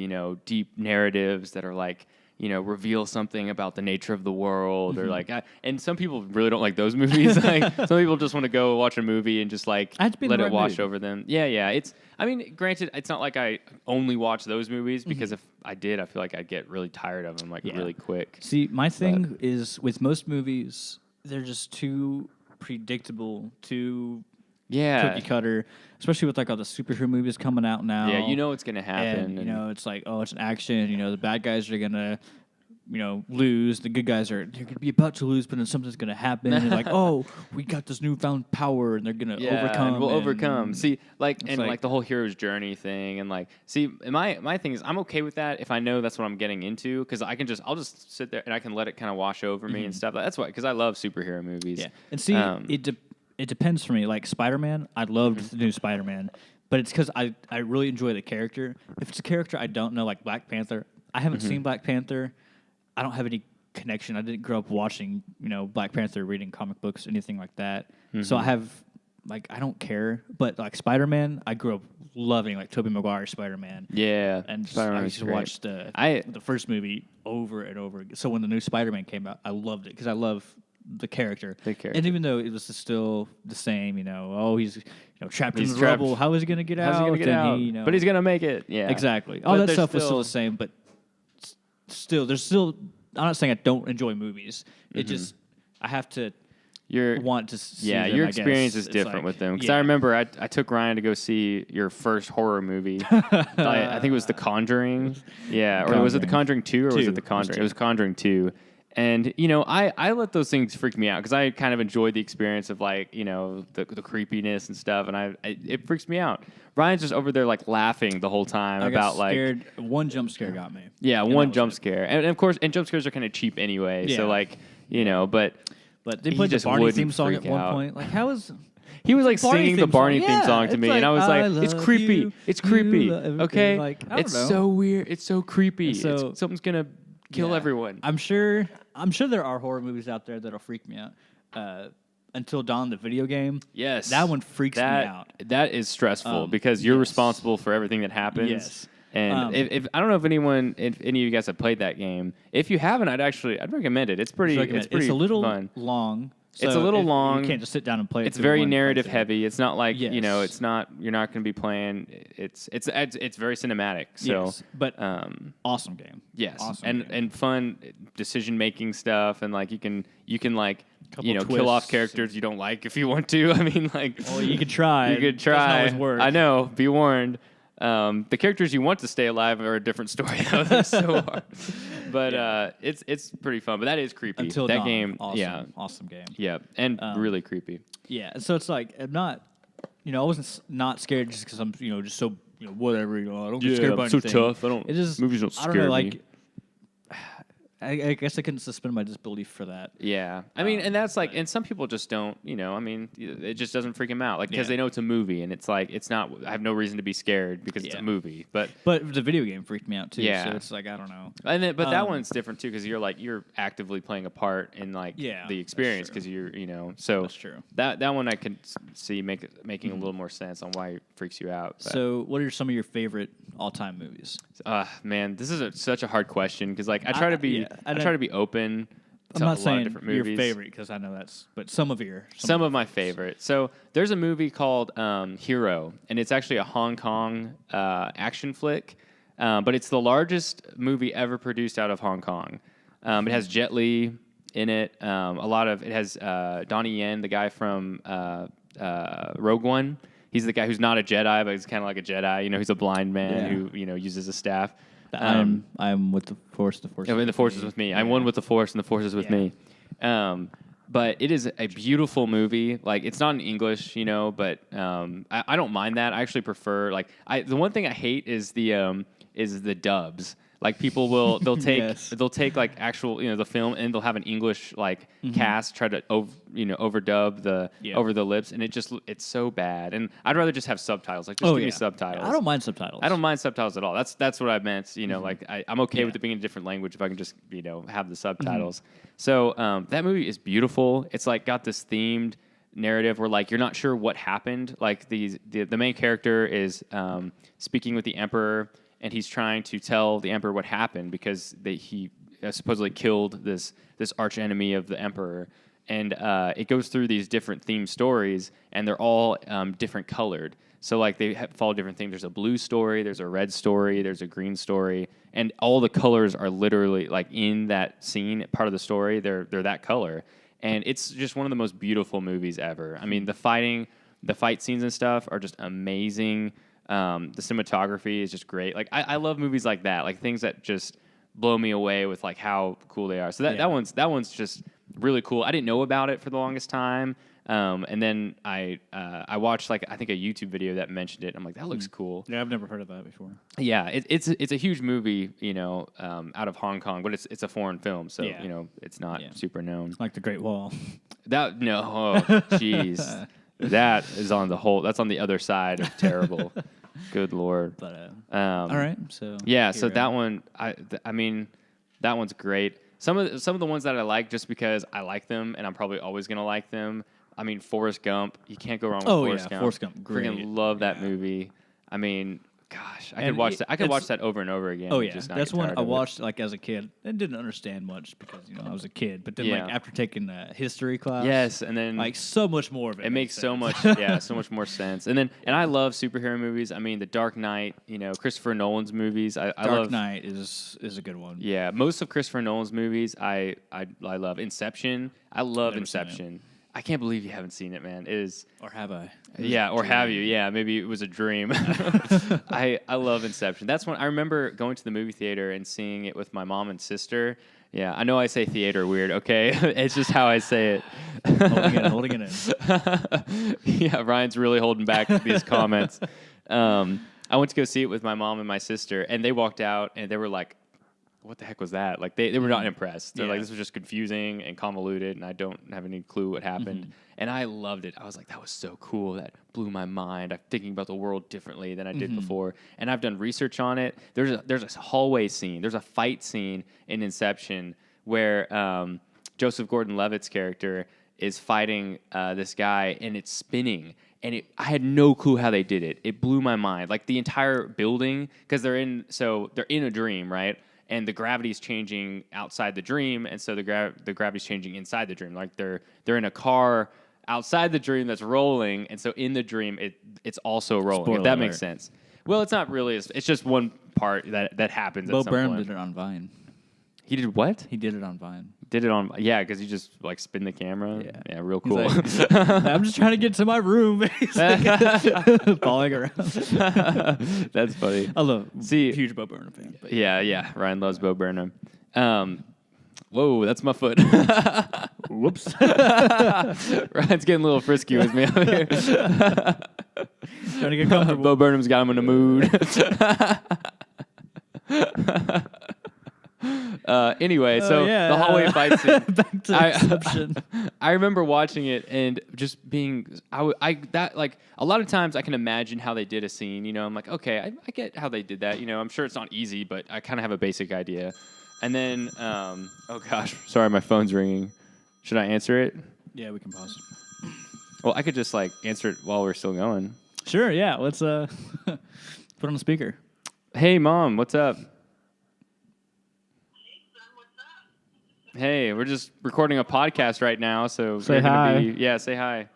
deep narratives that are like, reveal something about the nature of the world or like, and some people really don't like those movies. Like, some people just want to go watch a movie and just like let it wash over them. Yeah. Granted, it's not like I only watch those movies because if I did, I feel like I'd get really tired of them really quick. See, my thing is with most movies, they're just too predictable, too cookie cutter, especially with like all the superhero movies coming out now. Yeah, what's gonna happen. And it's like, it's an action. The bad guys are gonna, lose. The good guys they're gonna be about to lose, but then something's gonna happen. And like, we got this newfound power, and they're gonna overcome. And we'll overcome. See, like the whole hero's journey thing, and like, see, my thing is, I'm okay with that if I know that's what I'm getting into, because I'll just sit there and I can let it kind of wash over me and stuff. That's why, because I love superhero movies. Yeah, and see, it depends for me. Like Spider-Man, I loved the new Spider-Man, but it's because I really enjoy the character. If it's a character I don't know, like Black Panther, I haven't seen Black Panther. I don't have any connection. I didn't grow up watching, Black Panther, reading comic books, anything like that. So I have, I don't care. But like Spider-Man, I grew up loving like Tobey Maguire's Spider-Man. Yeah, and I used to watch the first movie over and over again. So when the new Spider-Man came out, I loved it because I love the character. The character. And even though it was still the same, he's trapped in the trapped. rubble. How is he gonna get out? How's he gonna get out? He, But he's gonna make it. Yeah, exactly. All But that there's stuff was still the same, but there's still. I'm not saying I don't enjoy movies. It just I have to want to see them, your I guess. experience is It's different like, with them. Because I remember I took Ryan to go see your first horror movie. I think it was The Conjuring. Yeah, or was it The Conjuring 2 or was it The Conjuring? It was Conjuring 2. And, I let those things freak me out because I kind of enjoyed the experience of, like, the creepiness and stuff. And it freaks me out. Ryan's just over there, like, laughing the whole time about, scared. One jump scare got me. Yeah, one jump scare. And, of course, jump scares are kind of cheap anyway. Yeah. So, like, But they played the Barney theme song at one point. Like, how is... He was like singing the Barney theme song to me, and I was like, "It's creepy. You, it's creepy. Okay, like, it's so weird. It's so creepy. Something's gonna kill everyone." I'm sure there are horror movies out there that'll freak me out. Until Dawn, the video game. Yes, that one freaks me out. That is stressful because you're responsible for everything that happens. Yes. And if I don't know if any of you guys have played that game. If you haven't, I'd recommend it. It's pretty a little fun. long. So it's a little long. You can't just sit down and play it. It's very narrative heavy. It's not like yes. it's not. You're not going to be playing. It's very cinematic. So, yes, but awesome game. Yes, awesome and fun decision making stuff, and like you can like twists. Kill off characters you don't like if you want to. I mean, like, well, you could try. You could try. Doesn't always work. I know. Be warned. The characters you want to stay alive are a different story, though. They're so hard. But it's pretty fun. But that is creepy. Until that Dawn. game, awesome. Awesome game. Yeah, and really creepy. Yeah, so it's like I'm not, I wasn't not scared just because I'm, just so whatever. I don't get scared by anything. So tough. I don't. It just movies don't scare I don't know, me. like, I guess I couldn't suspend my disbelief for that. Yeah. I mean, and that's like, and some people just don't, I mean, it just doesn't freak them out. Like, because they know it's a movie and it's like, it's not, I have no reason to be scared because it's a movie. But the video game freaked me out too. Yeah. So it's like, I don't know. And then, but that one's different too because you're actively playing a part in like the experience because you're, so that's true. That one I could see making a little more sense on why it freaks you out. But. So what are some of your favorite all-time movies? Man, this is such a hard question because like I try to be open. I'm not saying different your movies. favorite because I know but some of my favorites. So there's a movie called Hero, and it's actually a Hong Kong action flick, but it's the largest movie ever produced out of Hong Kong. It has Jet Li in it. It has Donnie Yen, the guy from Rogue One. He's the guy who's not a Jedi, but he's kind of like a Jedi. He's a blind man who uses a staff. I'm with the Force. The Force. The Force is with me. I'm one with the Force, and the Force is with me. But it is a beautiful movie. Like it's not in English, but I don't mind that. I actually prefer the one thing I hate is the dubs. Like people they'll take like actual the film and they'll have an English cast try to overdub over the lips, and it's so bad. And I'd rather just have subtitles. Like just give me subtitles. I don't mind subtitles. I don't mind subtitles at all. That's what I meant. Like I'm okay with it being in a different language if I can just have the subtitles. So that movie is beautiful. It's like got this themed narrative where like you're not sure what happened. Like the main character is speaking with the Emperor. And he's trying to tell the Emperor what happened because he supposedly killed this arch enemy of the Emperor. And it goes through these different themed stories, and they're all different colored. So like they follow different things. There's a blue story, there's a red story, there's a green story, and all the colors are literally like in that scene, part of the story. They're that color, and it's just one of the most beautiful movies ever. I mean, the fight scenes and stuff are just amazing. The cinematography is just great. Like I love movies like that, like things that just blow me away with like how cool they are. So that one's just really cool. I didn't know about it for the longest time, and then I watched I think a YouTube video that mentioned it. I'm like, that looks cool. Yeah, I've never heard of that before. Yeah, it's a huge movie, out of Hong Kong, but it's a foreign film, so it's not super known. Like The Great Wall. Jeez. That's on the other side of terrible. Good Lord. But all right, so so that one, I mean, that one's great. Some of the ones that I like just because I like them and I'm probably always gonna like them. I mean, Forrest Gump. You can't go wrong with Forrest Gump. Forrest Gump. Great. Freaking love that movie. I mean, gosh, I could watch that. I could watch that over and over again. Oh and yeah, just not that's get one tired I of it. watched like as a kid and didn't understand much because I was a kid. But then Yeah. like after taking a history class, Yes, and then like so much more of it. it makes so sense. much, so much more sense. And I love superhero movies. I mean, The Dark Knight, Christopher Nolan's movies. I Dark love. Knight is a good one. Yeah, most of Christopher Nolan's movies, I love. Inception, I love Never seen it. Inception. I can't believe you haven't seen it, man. It is. Or have I? Yeah, or have you? Yeah, maybe it was a dream. I love Inception. That's when I remember going to the movie theater and seeing it with my mom and sister. Yeah, I know I say theater weird, okay? It's just how I say it. Holding it in. Yeah, Ryan's really holding back these comments. I went to go see it with my mom and my sister, and they walked out, and they were like, what the heck was that? Like, they were not impressed. They're like, this was just confusing and convoluted, and I don't have any clue what happened. And I loved it. I was like, that was so cool. That blew my mind. I'm thinking about the world differently than I did before. And I've done research on it. There's a hallway scene. There's a fight scene in Inception where Joseph Gordon-Levitt's character is fighting this guy, and it's spinning. And I had no clue how they did it. It blew my mind. Like, the entire building, because they're in a dream, right? And the gravity's changing outside the dream, and so the gravity's changing inside the dream. Like, they're in a car outside the dream that's rolling, and so in the dream it's also rolling. Spoiler if that alert. makes sense. Well, it's not really. It's just one part that happens. Bo at some Burnham point. did it on Vine. He did what? He did it on Vine. Did it on? Yeah, because you just like spin the camera. Yeah. Real He's cool. like, I'm just trying to get to my room. He's like, falling around. That's funny. I love. See, Huge Bo Burnham fan. But yeah. Ryan loves Bo Burnham. Whoa, that's my foot. Whoops. Ryan's getting a little frisky with me out here. Trying to get comfortable. Bo Burnham's got him in a mood. Anyway, so the hallway fight scene. Back to Inception. I remember watching it and just being, a lot of times I can imagine how they did a scene. I'm like, okay, I get how they did that. I'm sure it's not easy, but I kind of have a basic idea. And then, oh gosh, sorry, my phone's ringing. Should I answer it? Yeah, we can pause. Well, I could just answer it while we're still going. Sure. Yeah. Let's put on the speaker. Hey, Mom, what's up? Hey, we're just recording a podcast right now, so Say we're gonna hi. Say hi.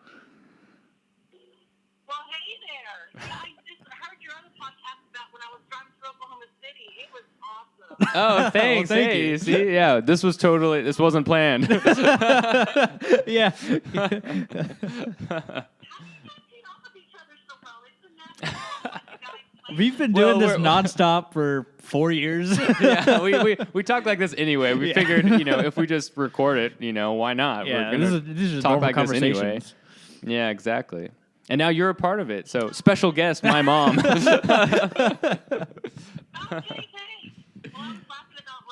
Well, hey there. Yeah, I just heard your other podcast about when I was driving through Oklahoma City. It was awesome. Oh, thanks. Well, thank hey, you. see, yeah, this wasn't planned. Yeah. How do you guys get off of each other so well? Isn't that cool? Like, you guys play- We've been doing Well, this nonstop for 4 years. Yeah, we talk like this anyway. We figured, if we just record it, why not? Yeah, We're gonna this is talk normal like this anyway. conversations. Yeah, exactly. And now you're a part of it. So special guest, my mom. Okay, thanks. Well, I was laughing about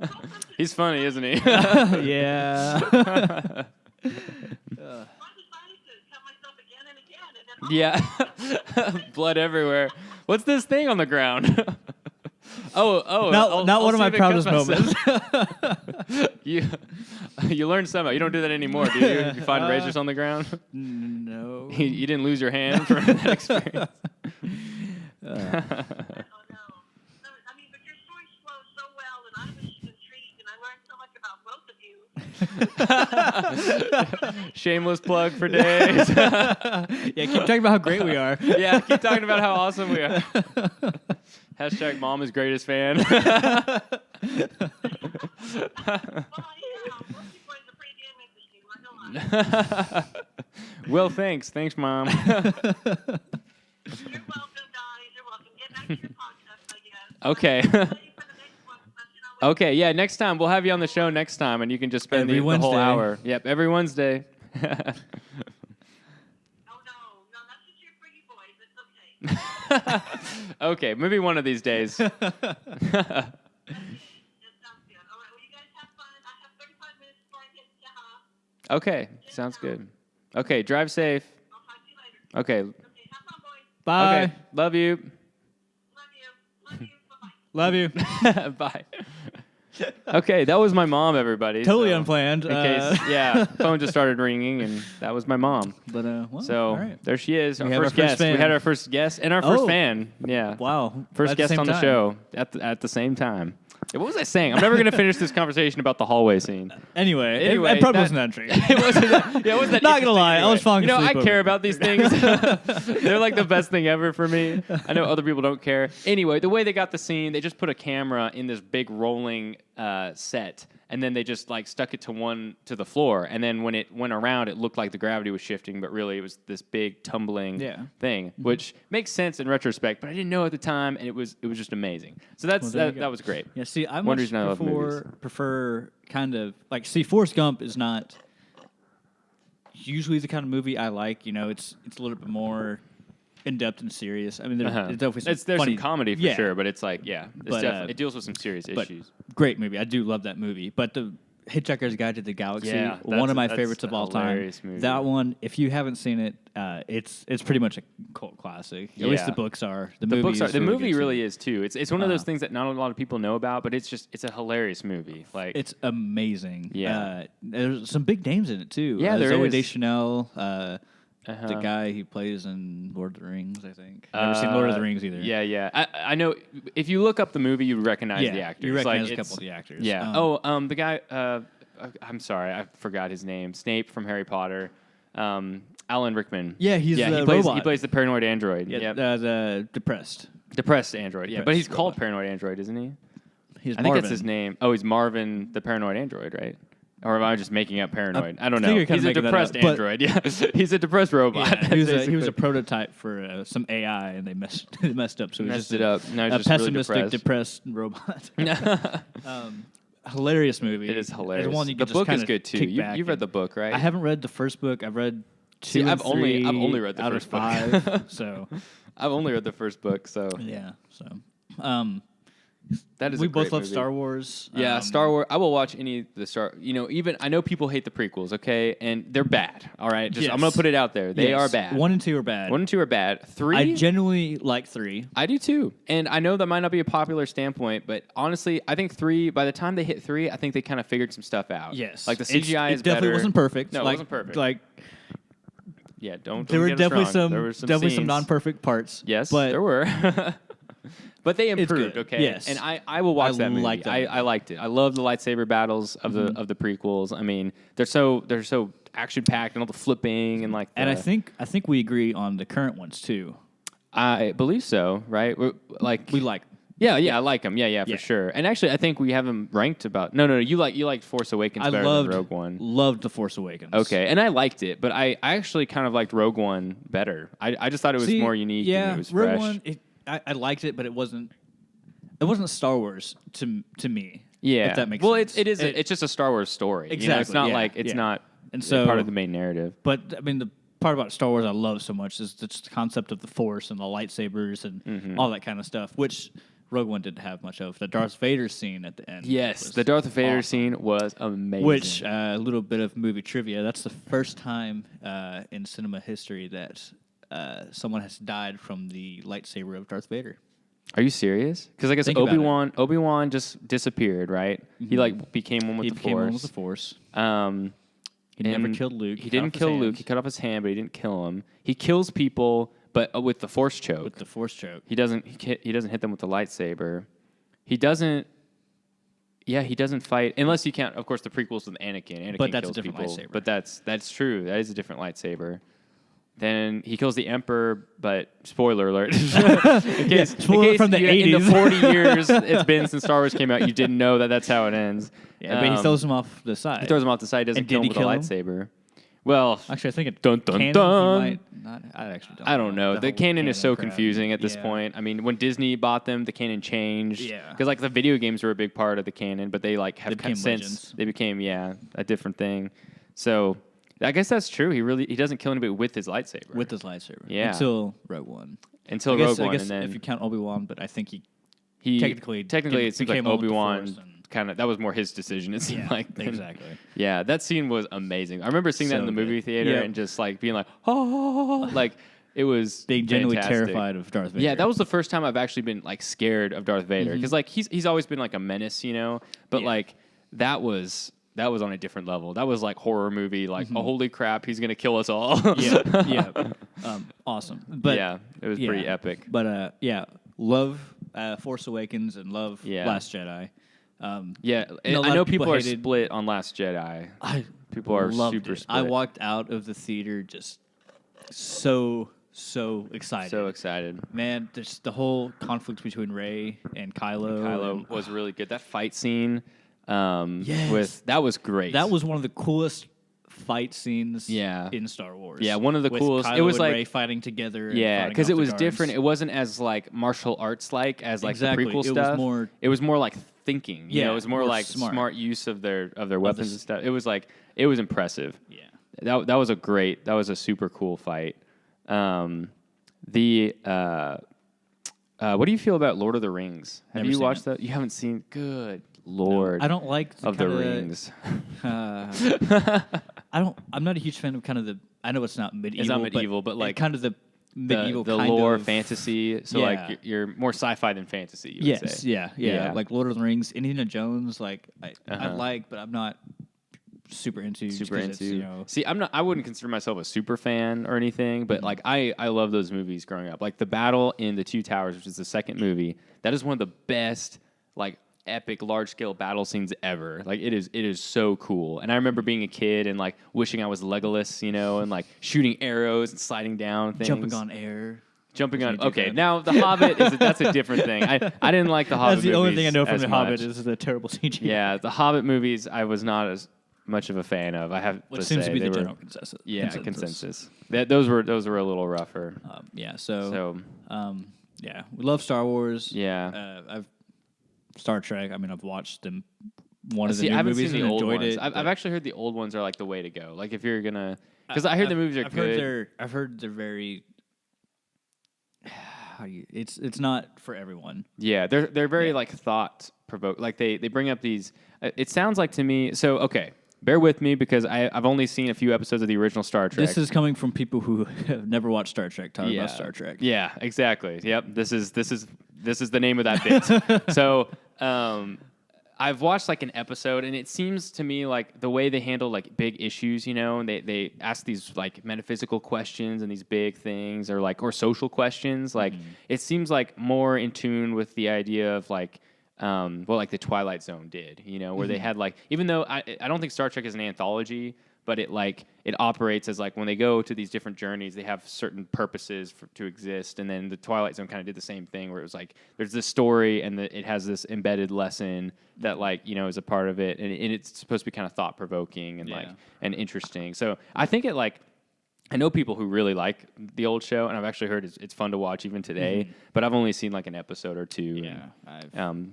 Ryan. He's funny, isn't he? Yeah. I decided to cut myself again and again. And then, Yeah. Blood everywhere. What's this thing on the ground? Oh. Not I'll one of see my if it proudest cuts moments. You learned somehow. You don't do that anymore, do you? You find razors on the ground? No. You didn't lose your hand from that experience? oh, no. So, I mean, but your story flows so well, and I was intrigued, and I learned so much about both of you. Shameless plug for days. Yeah, keep talking about how great we are. Yeah, keep talking about how awesome we are. Hashtag mom is greatest fan. Well, yeah, most people are pretty damn interesting. I'm not gonna lie. Well, thanks. Thanks, Mom. You're welcome, guys. You're welcome. Get back to your podcast, I guess. Okay. I'm ready for the next one, but, Okay, yeah, next time. We'll have you on the show next time, and you can just spend Every the whole Wednesday. hour. Yep, every Wednesday. Oh, no, that's just your pretty boys. It's okay. Okay, maybe one of these days. That sounds good. All right, well, you guys have fun. I have 35 minutes before I get to Jaha. Okay, sounds good. Okay, drive safe. I'll talk to you later. Okay, Okay, have fun, boys. Bye. okay, love you. Love you. Love you. Bye-bye. Love you. Bye. Okay, that was my mom, everybody. Totally so unplanned. In case, phone just started ringing, and that was my mom. But well, So all right. there she is, our have our first first guest. fan. We had our first guest and our first Oh. fan. Yeah. Wow. First At the guest same on the time. show at the same time. What was I saying? I'm never going to finish this conversation about the hallway scene. Anyway, Anyway, it probably that- wasn't that dream. It wasn't that Not gonna lie, I was falling You know, I asleep care over about these things. They're like the best thing ever for me. I know other people don't care. Anyway, the way they got the scene, they just put a camera in this big rolling set, and then they just like stuck it to the floor, and then when it went around, it looked like the gravity was shifting, but really it was this big tumbling thing, which makes sense in retrospect. But I didn't know at the time, and it was just amazing. So that was great. Yeah, see, I One much reason I love movies. prefer kind of like Forrest Gump is not usually the kind of movie I like. You know, it's a little bit more in depth and serious. I mean, there's definitely some There's funny, some comedy for yeah, sure, but it's like But, it deals with some serious but issues. great movie. I do love that movie. But the Hitchhiker's Guide to the Galaxy, Yeah, one of my that's favorites a of all time. hilarious movie. That one, if you haven't seen it, it's pretty much a cult classic. At least Yeah. the books are. The The movie books are, is the really movie good, really too. is too. It's one of those things that not a lot of people know about, but it's a hilarious movie. Like It's amazing. Yeah. There's some big names in it too. Yeah, there Zooey is. Deschanel, the uh-huh. guy he plays in Lord of the Rings. I think. Never seen Lord of the Rings either. Yeah. I know. If you look up the movie, you recognize Yeah, the actors. you recognize Like, a couple of the actors. Yeah. The guy. I'm sorry, I forgot his name. Snape from Harry Potter. Alan Rickman. Yeah, he's the he plays robot. He plays the paranoid android. Yeah, Yep. the depressed. Depressed android. Yeah, but Depressed he's called robot. paranoid android, isn't he? He's I think that's his name. Oh, he's Marvin, the paranoid android, right? Or am I just making up paranoid? I don't think know. you're kinda He's a making that depressed up, but- android. Yeah, he's a depressed robot. Yeah, he was a basically. prototype for some AI, and they messed up. So he was Messed just it up. Now he's a just really pessimistic, depressed. robot. Hilarious movie. It is hilarious. It's one you The can book just is kinda good too. kick You've back read and- the book, right? I haven't read the first book. I've read two. See, and I've only three read the out first of book. 5. So I've only read the first book, so yeah. So that is. we a both great love movie. Star Wars. Yeah, Star Wars. I will watch any of the Star. You know, even I know people hate the prequels. Okay, and they're bad. All right, just I'm Yes. gonna put it out there. They Yes. are bad. 1 and 2 are bad. 1 and 2 are bad. 3. I genuinely like 3. I do too. And I know that might not be a popular standpoint, but honestly, I think 3, by the time they hit 3, I think they kind of figured some stuff out. Yes, Like the CGI it is definitely better. wasn't perfect. No, it like, wasn't perfect. Like Yeah, don't there were get us definitely wrong. some There were some definitely some scenes. non-perfect parts. Yes, but there were. But they improved, good. okay? Yes. And I will watch I that movie. like that movie. I liked it. I love the lightsaber battles of the prequels. I mean, they're so action packed and all the flipping and like And I the- think we agree on the current ones too. I believe so, right? We like. Yeah, I like them. Yeah, Yeah. for sure. And actually, I think we have them ranked about. No, you liked Force Awakens I better loved than Rogue One. Loved the Force Awakens. Okay, and I liked it, but I actually kind of liked Rogue One better. I just thought it was See, more unique. Yeah, and it was Rogue fresh. One. I liked it, but it wasn't Star Wars to me. Yeah, if that makes well, sense. it's just a Star Wars story. You know, it's Exactly, not yeah, like it's yeah. not And so- part of the main narrative. But I mean, the part about Star Wars I love so much is just the concept of the Force and the lightsabers and Mm-hmm. all that kind of stuff, which Rogue One didn't have much of. The Darth Vader scene at the end. Yes, was the Darth Vader awesome. scene was amazing. Which a little bit of movie trivia. That's the first time in cinema history that someone has died from the lightsaber of Darth Vader. Are you serious? Because I guess Think about it. Obi-Wan just disappeared, right? He like became one with He the became Force. one with the Force. He And never killed Luke. He cut didn't off his kill Luke. hands He cut off his hand, but he didn't kill him. He kills people, but with the Force choke. with the Force choke. He doesn't hit them with the lightsaber. He doesn't. Yeah, he doesn't fight unless you count, of course, the prequels with Anakin. Anakin But that's a kills different people, lightsaber. But that's true. That is a different lightsaber. Then he kills the Emperor, but spoiler alert. in case, spoiler from the in the 80s. 40 years it's been since Star Wars came out, you didn't know that's how it ends. Yeah, but he throws him off the side. He throws him off the side. Doesn't And kill him did with he a kill him? lightsaber. Well, Actually, I think it. Dun, dun, canon, dun. He might not, I actually don't. I don't know. The whole canon is so crap. confusing at this Yeah. point. I mean, when Disney bought them, the canon changed. Yeah. Because like the video games were a big part of the canon, but they like have They became since legends. they became a different thing. So I guess that's true. He doesn't kill anybody with his lightsaber. With his lightsaber. Yeah. Until Rogue One. until I guess, Rogue One, I guess and then if you count Obi-Wan, but I think he technically it seems like became one with the Obi-Wan Force and- kind of that was more his decision. It seemed like than- exactly. Yeah, that scene was amazing. I remember seeing that in So the movie good. theater Yeah. and just like being like, oh, like It was being genuinely fantastic. terrified of Darth Vader. Yeah, that was the first time I've actually been like scared of Darth Vader because like he's always been like a menace, but like that was on a different level. That was like horror movie, like oh holy crap, he's gonna kill us all. yeah. Awesome. But yeah, it was pretty epic. But love Force Awakens and love Last Jedi. I know people are split on Last Jedi. People are super split. I walked out of the theater just so excited. So excited. Man, just the whole conflict between Rey and Kylo. Was really good. That fight scene yes. that was great. That was one of the coolest fight scenes in Star Wars. Yeah, one of the coolest. Kylo it was and like Rey fighting together. Yeah, because it was different. It wasn't as like martial arts like as like the prequel stuff. It was more like thinking. Yeah, it was more like smart use of their weapons and stuff. It was like it was impressive. Yeah, that was a super cool fight. What do you feel about Lord of the Rings? Have you watched that? You haven't seen? Good Lord, no, I don't like of the Rings. I'm not a huge fan of kind of the. I know it's not medieval. It's not medieval, but like kind of the medieval the kind lore of fantasy. So like you're more sci-fi than fantasy. You would say. Yeah. Like Lord of the Rings, Indiana Jones. Like I like, but I'm not super into. See, I wouldn't consider myself a super fan or anything, but like I love those movies growing up. Like the battle in the Two Towers, which is the second movie. That is one of the best like epic large scale battle scenes ever. Like it is so cool. And I remember being a kid and like wishing I was Legolas, and like shooting arrows and sliding down things. Jumping on air. Okay, now The Hobbit that's a different thing. I didn't like the Hobbit movies. That's the only thing I know from The much. Hobbit is the terrible CGI. Yeah, the Hobbit movies I was not as much of a fan of. I have Which to seems say to be they the were, general consensus. Yeah, consensus. Those were a little rougher. We love Star Wars. Yeah. I've Star Trek. I mean, I've watched them. One of the new I haven't movies seen the and old enjoyed ones. it. I've actually heard the old ones are like the way to go. Like if you're gonna, because I heard the movies are good. I've heard they're very. It's not for everyone. Yeah, they're very like thought provoke. Like they bring up these. It sounds like to me. So okay, bear with me because I've only seen a few episodes of the original Star Trek. This is coming from people who have never watched Star Trek talking about Star Trek. Yeah, exactly. Yep. This is the name of that bit. So I've watched like an episode, and it seems to me like the way they handle like big issues, and they ask these like metaphysical questions and these big things, or social questions. Like it seems like more in tune with the idea of like. Like the Twilight Zone did, where they had like, even though I don't think Star Trek is an anthology, but it operates as like when they go to these different journeys, they have certain purposes to exist. And then the Twilight Zone kind of did the same thing, where it was like there's this story and it has this embedded lesson that is a part of it, and it's supposed to be kind of thought provoking and and interesting. So I think it like. I know people who really like the old show, and I've actually heard it's fun to watch even today. But I've only seen like an episode or two. Yeah,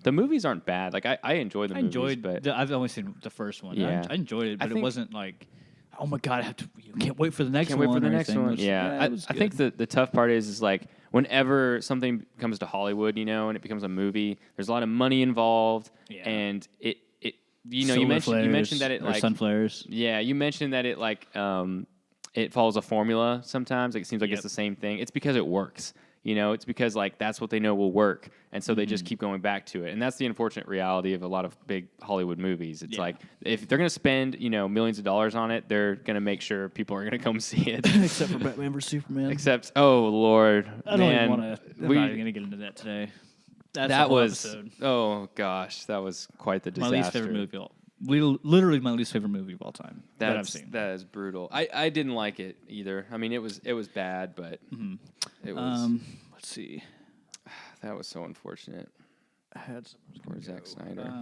the movies aren't bad. Like I enjoy the movies, but I've only seen the first one. Yeah, I enjoyed it, but it wasn't like, oh my god, can't wait for the next one. Can't wait for the next one. Yeah, I think the tough part is like whenever something comes to Hollywood, and it becomes a movie, there's a lot of money involved, and it you mentioned that it like sunflares. Yeah, you mentioned that it like it follows a formula sometimes. Like it seems like it's the same thing. It's because it works. It's because like that's what they know will work, and so they just keep going back to it. And that's the unfortunate reality of a lot of big Hollywood movies. It's like if they're going to spend millions of dollars on it, they're going to make sure people are going to come see it. Except for Batman vs Superman. Oh Lord, I don't even want to. I'm not even going to get into that today. That was episode. Oh gosh, that was quite the disaster. My least favorite movie. Literally my least favorite movie of all time that I've seen. That is brutal. I didn't like it either. I mean, it was bad, but it was. Let's see. That was so unfortunate. I had for Zack Snyder.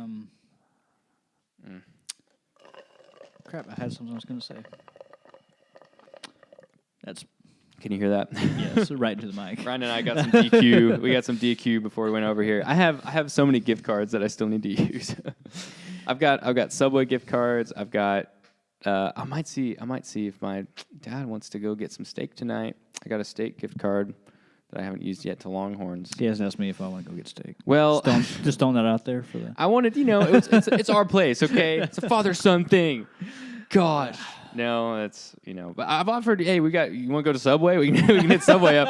Crap! I had something I was going to say. That's. Can you hear that? Yes, right into the mic. Ryan and I got some DQ. We got some DQ before we went over here. I have so many gift cards that I still need to use. I've got Subway gift cards. I've got. I might see if my dad wants to go get some steak tonight. I got a steak gift card that I haven't used yet to Longhorns. He hasn't asked me if I want to go get steak. Well, just throwing that out there for the. I wanted, it's our place, okay? It's a father-son thing. Gosh. No, that's But I've offered. Hey, you want to go to Subway? We can hit Subway up.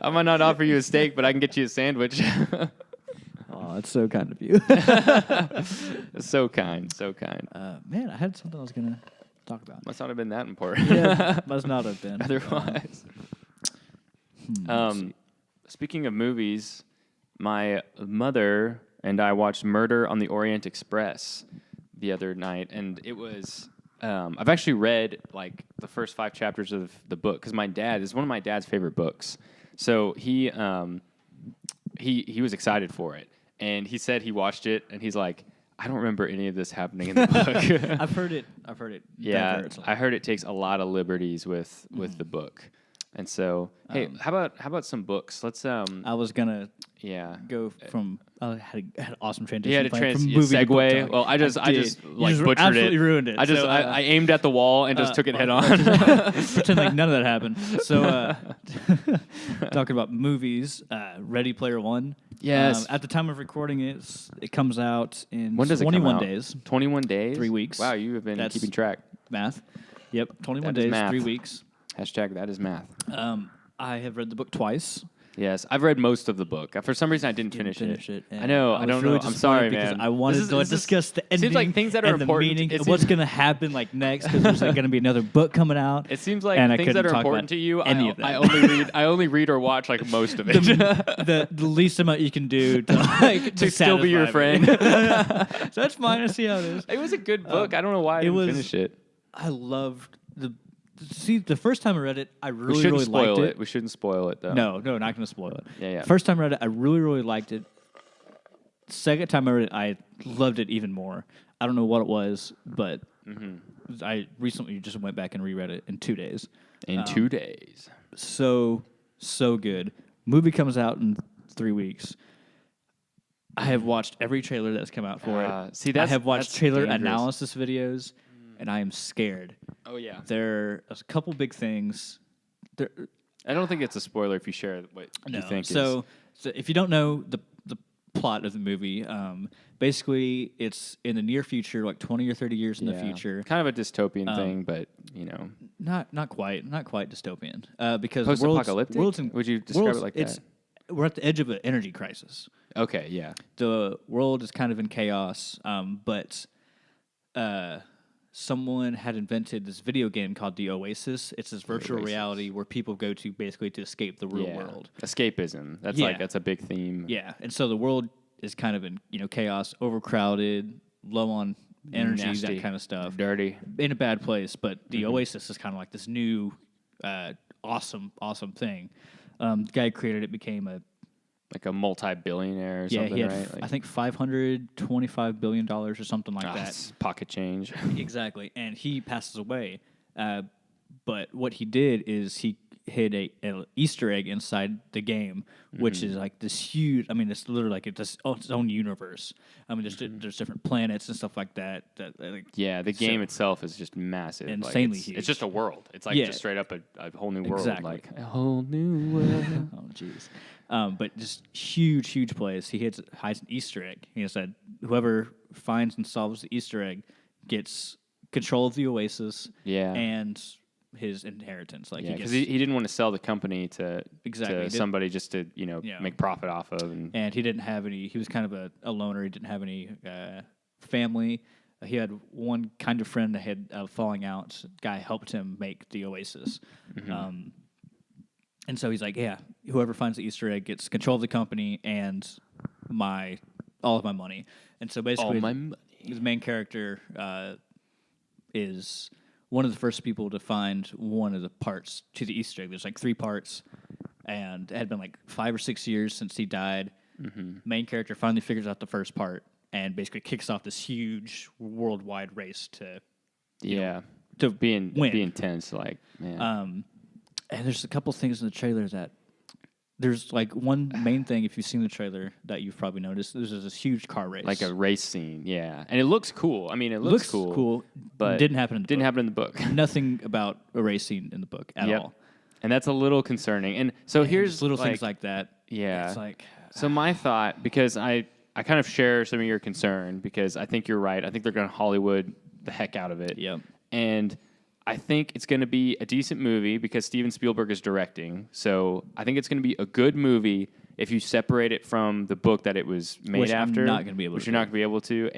I might not offer you a steak, but I can get you a sandwich. Oh, that's so kind of you. So kind. Man, I had something I was gonna talk about. Must not have been that important. Yeah, must not have been. Otherwise. Speaking of movies, my mother and I watched Murder on the Orient Express the other night, and it was. I've actually read like the first 5 chapters of the book because my dad is one of my dad's favorite books. So he was excited for it, and he said he watched it, and he's like, I don't remember any of this happening in the book. I've heard it. Yeah, diverts. I heard it takes a lot of liberties with the book, and so hey, how about some books? Let's I was gonna go from. I had an awesome transition. You had a from movie to book segue. talk. Well, I just like just butchered absolutely it. ruined it. I aimed at the wall and just took it head on. Pretend like none of that happened. So, talking about movies, Ready Player One. Yes. At the time of recording it comes out in When does it 21 come out? days. 21 days? 3 weeks. Wow, you have been That's keeping track. Math. Yep, 21 That is days, math. 3 weeks. Hashtag that is math. I have read the book twice. Yes, I've read most of the book. For some reason, I didn't finish it. and I know. I was don't really know. I'm sorry, disappointed because man. I wanted to discuss the ending. Seems like things that are and important. the meaning It of seems- what's going to happen like next because there's like going to be another book coming out. It seems like and I things that couldn't are talk important about to you. any of that. I only read or watch like most of it. the least amount you can do to like to still be your satisfy me. friend. So that's fine. I see how it is. It was a good book. I don't know why I didn't finish it. I loved the first time I read it, I We really shouldn't really spoil liked it. it. We shouldn't spoil it though. No, not going to spoil it. Yeah. First time I read it, I really really liked it. Second time I read it, I loved it even more. I don't know what it was, but I recently just went back and reread it in 2 days. In 2 days. So good. Movie comes out in 3 weeks. I have watched every trailer that's come out for it. I have watched trailer analysis videos, and I am scared. Oh yeah. There are a couple big things. I don't think it's a spoiler if you share what you think. So if you don't know the plot of the movie, basically it's in the near future, like 20 or 30 years in the future. Kind of a dystopian thing, but Not quite dystopian. Because post-apocalyptic. Would you describe it like that? We're at the edge of an energy crisis. Okay, yeah. The world is kind of in chaos, but someone had invented this video game called the Oasis. It's this virtual reality where people go to basically to escape the real world. Escapism. That's a big theme. Yeah, and so the world is kind of in chaos, overcrowded, low on energy, Nasty, that kind of stuff, dirty, in a bad place. But the Oasis is kind of like this new, awesome thing. The guy who created it became like a multi-billionaire or something, he had right? I think $525 billion or something like that. That's pocket change. Exactly, and he passes away. But what he did is he hid an Easter egg inside the game, which is like this huge. I mean, it's literally like it's its own universe. I mean, there's different planets and stuff like that. The game itself is just massive, insanely huge. huge. It's just a world. It's like just straight up a whole new world, Exactly. like a whole new world. Oh, jeez. But just huge place. He hides an Easter egg. He said whoever finds and solves the Easter egg gets control of the Oasis. And his inheritance, because he didn't want to sell the company to somebody just to make profit off of, and he didn't have any. He was kind of a loner. He didn't have any family. He had one kind of friend that had a falling out. Guy helped him make the Oasis, and so he's like, whoever finds the Easter egg gets control of the company and all of my money. And so basically, his main character is one of the first people to find one of the parts to the Easter egg. There's like 3 parts, and it had been like 5 or 6 years since he died. Main character finally figures out the first part and basically kicks off this huge worldwide race to be win. intense, like man. And there's a couple things in the trailer that there's like one main thing, if you've seen the trailer, that you've probably noticed. There's this huge car race, like a race scene, and it looks cool. I mean, it looks cool, but didn't happen in the book. happen in the book. Nothing about a race scene in the book at all, and that's a little concerning. And so here's little things like that. Yeah, it's like so my thought, because I kind of share some of your concern, because I think you're right. I think they're going to Hollywood the heck out of it. Yep. And I think it's going to be a decent movie because Steven Spielberg is directing. So I think it's going to be a good movie if you separate it from the book that it was made Which after. I'm not going to be able which to you're not do. going to be able to.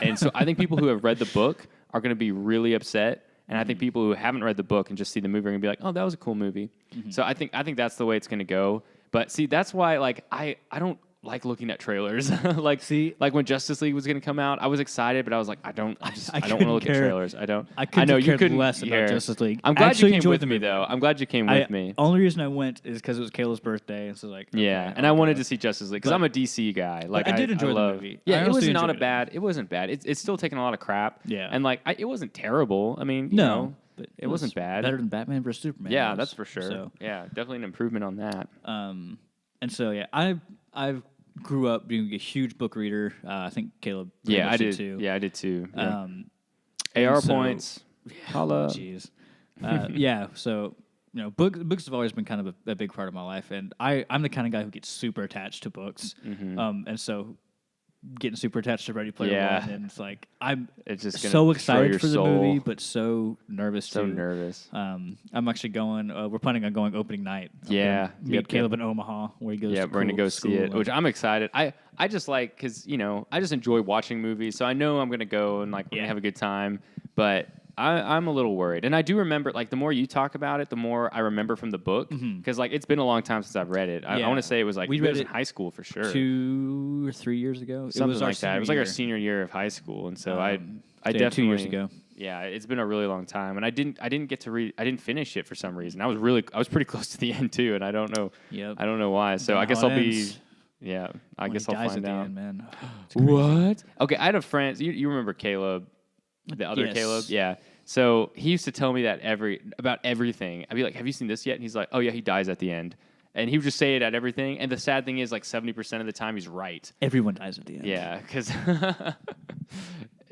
And so I think people who have read the book are going to be really upset. And I think people who haven't read the book and just see the movie are going to be like, oh, that was a cool movie. So I think that's the way it's going to go. But see, that's why like I don't like looking at trailers. like when Justice League was going to come out, I was excited, but I was like, I don't want to look at trailers. I know you couldn't less care. about Justice League. I'm I glad you actually came enjoyed with the me movie. though. I'm glad you came with me. Only reason I went is because it was Kayla's birthday, and so like Yeah, and I wanted to see Justice League because I'm a DC guy. Like I did enjoy the movie. Yeah, I it was honestly not enjoyed it. bad. It wasn't bad. It's still taking a lot of crap. Yeah. and like it wasn't terrible. I mean, you know, but it wasn't bad. Better than Batman vs Superman. Yeah, was. that's for sure. So, Yeah, definitely an improvement on that. and so yeah, I grew up being a huge book reader. I think Caleb. pretty Yeah, much I did. too. Yeah, I did too. Yeah. And AR so- points. Holla. Jeez. Yeah. So books have always been kind of a big part of my life, and I'm the kind of guy who gets super attached to books. And so getting super attached to Ready Player Yeah. One, and it's like I'm It's just gonna so destroy your excited for the soul. movie, but so nervous So too. nervous. I'm actually going. We're planning on going opening night. I'm Yeah. gonna meet Yep, Caleb in Omaha, where he goes. Yeah, to we're gonna go see it, school, which I'm excited. I just like because I just enjoy watching movies, so I know I'm gonna go and like we're Yeah. gonna have a good time. But I'm a little worried, and I do remember like the more you talk about it, the more I remember from the book because like it's been a long time since I've read it. I Yeah. want to say it was like We it read was in it high school for sure, 2 or 3 years ago. something it was our like that. It was like our senior year of high school, and so I definitely 2 years ago. Yeah, it's been a really long time, and I didn't get to read. I didn't finish it for some reason. I was pretty close to the end too, and I don't know. Yep. I don't know why. So Don't I know guess how I'll it be. ends. Yeah, I When guess he I'll dies find at the out. end, man. What? Okay, I had a friend. You remember Caleb, the other Yes. Caleb? Yeah. So he used to tell me that about everything. I'd be like, "Have you seen this yet?" And he's like, "Oh yeah, he dies at the end." And he would just say it at everything. And the sad thing is, like 70% of the time, he's right. Everyone dies at the end. Yeah, because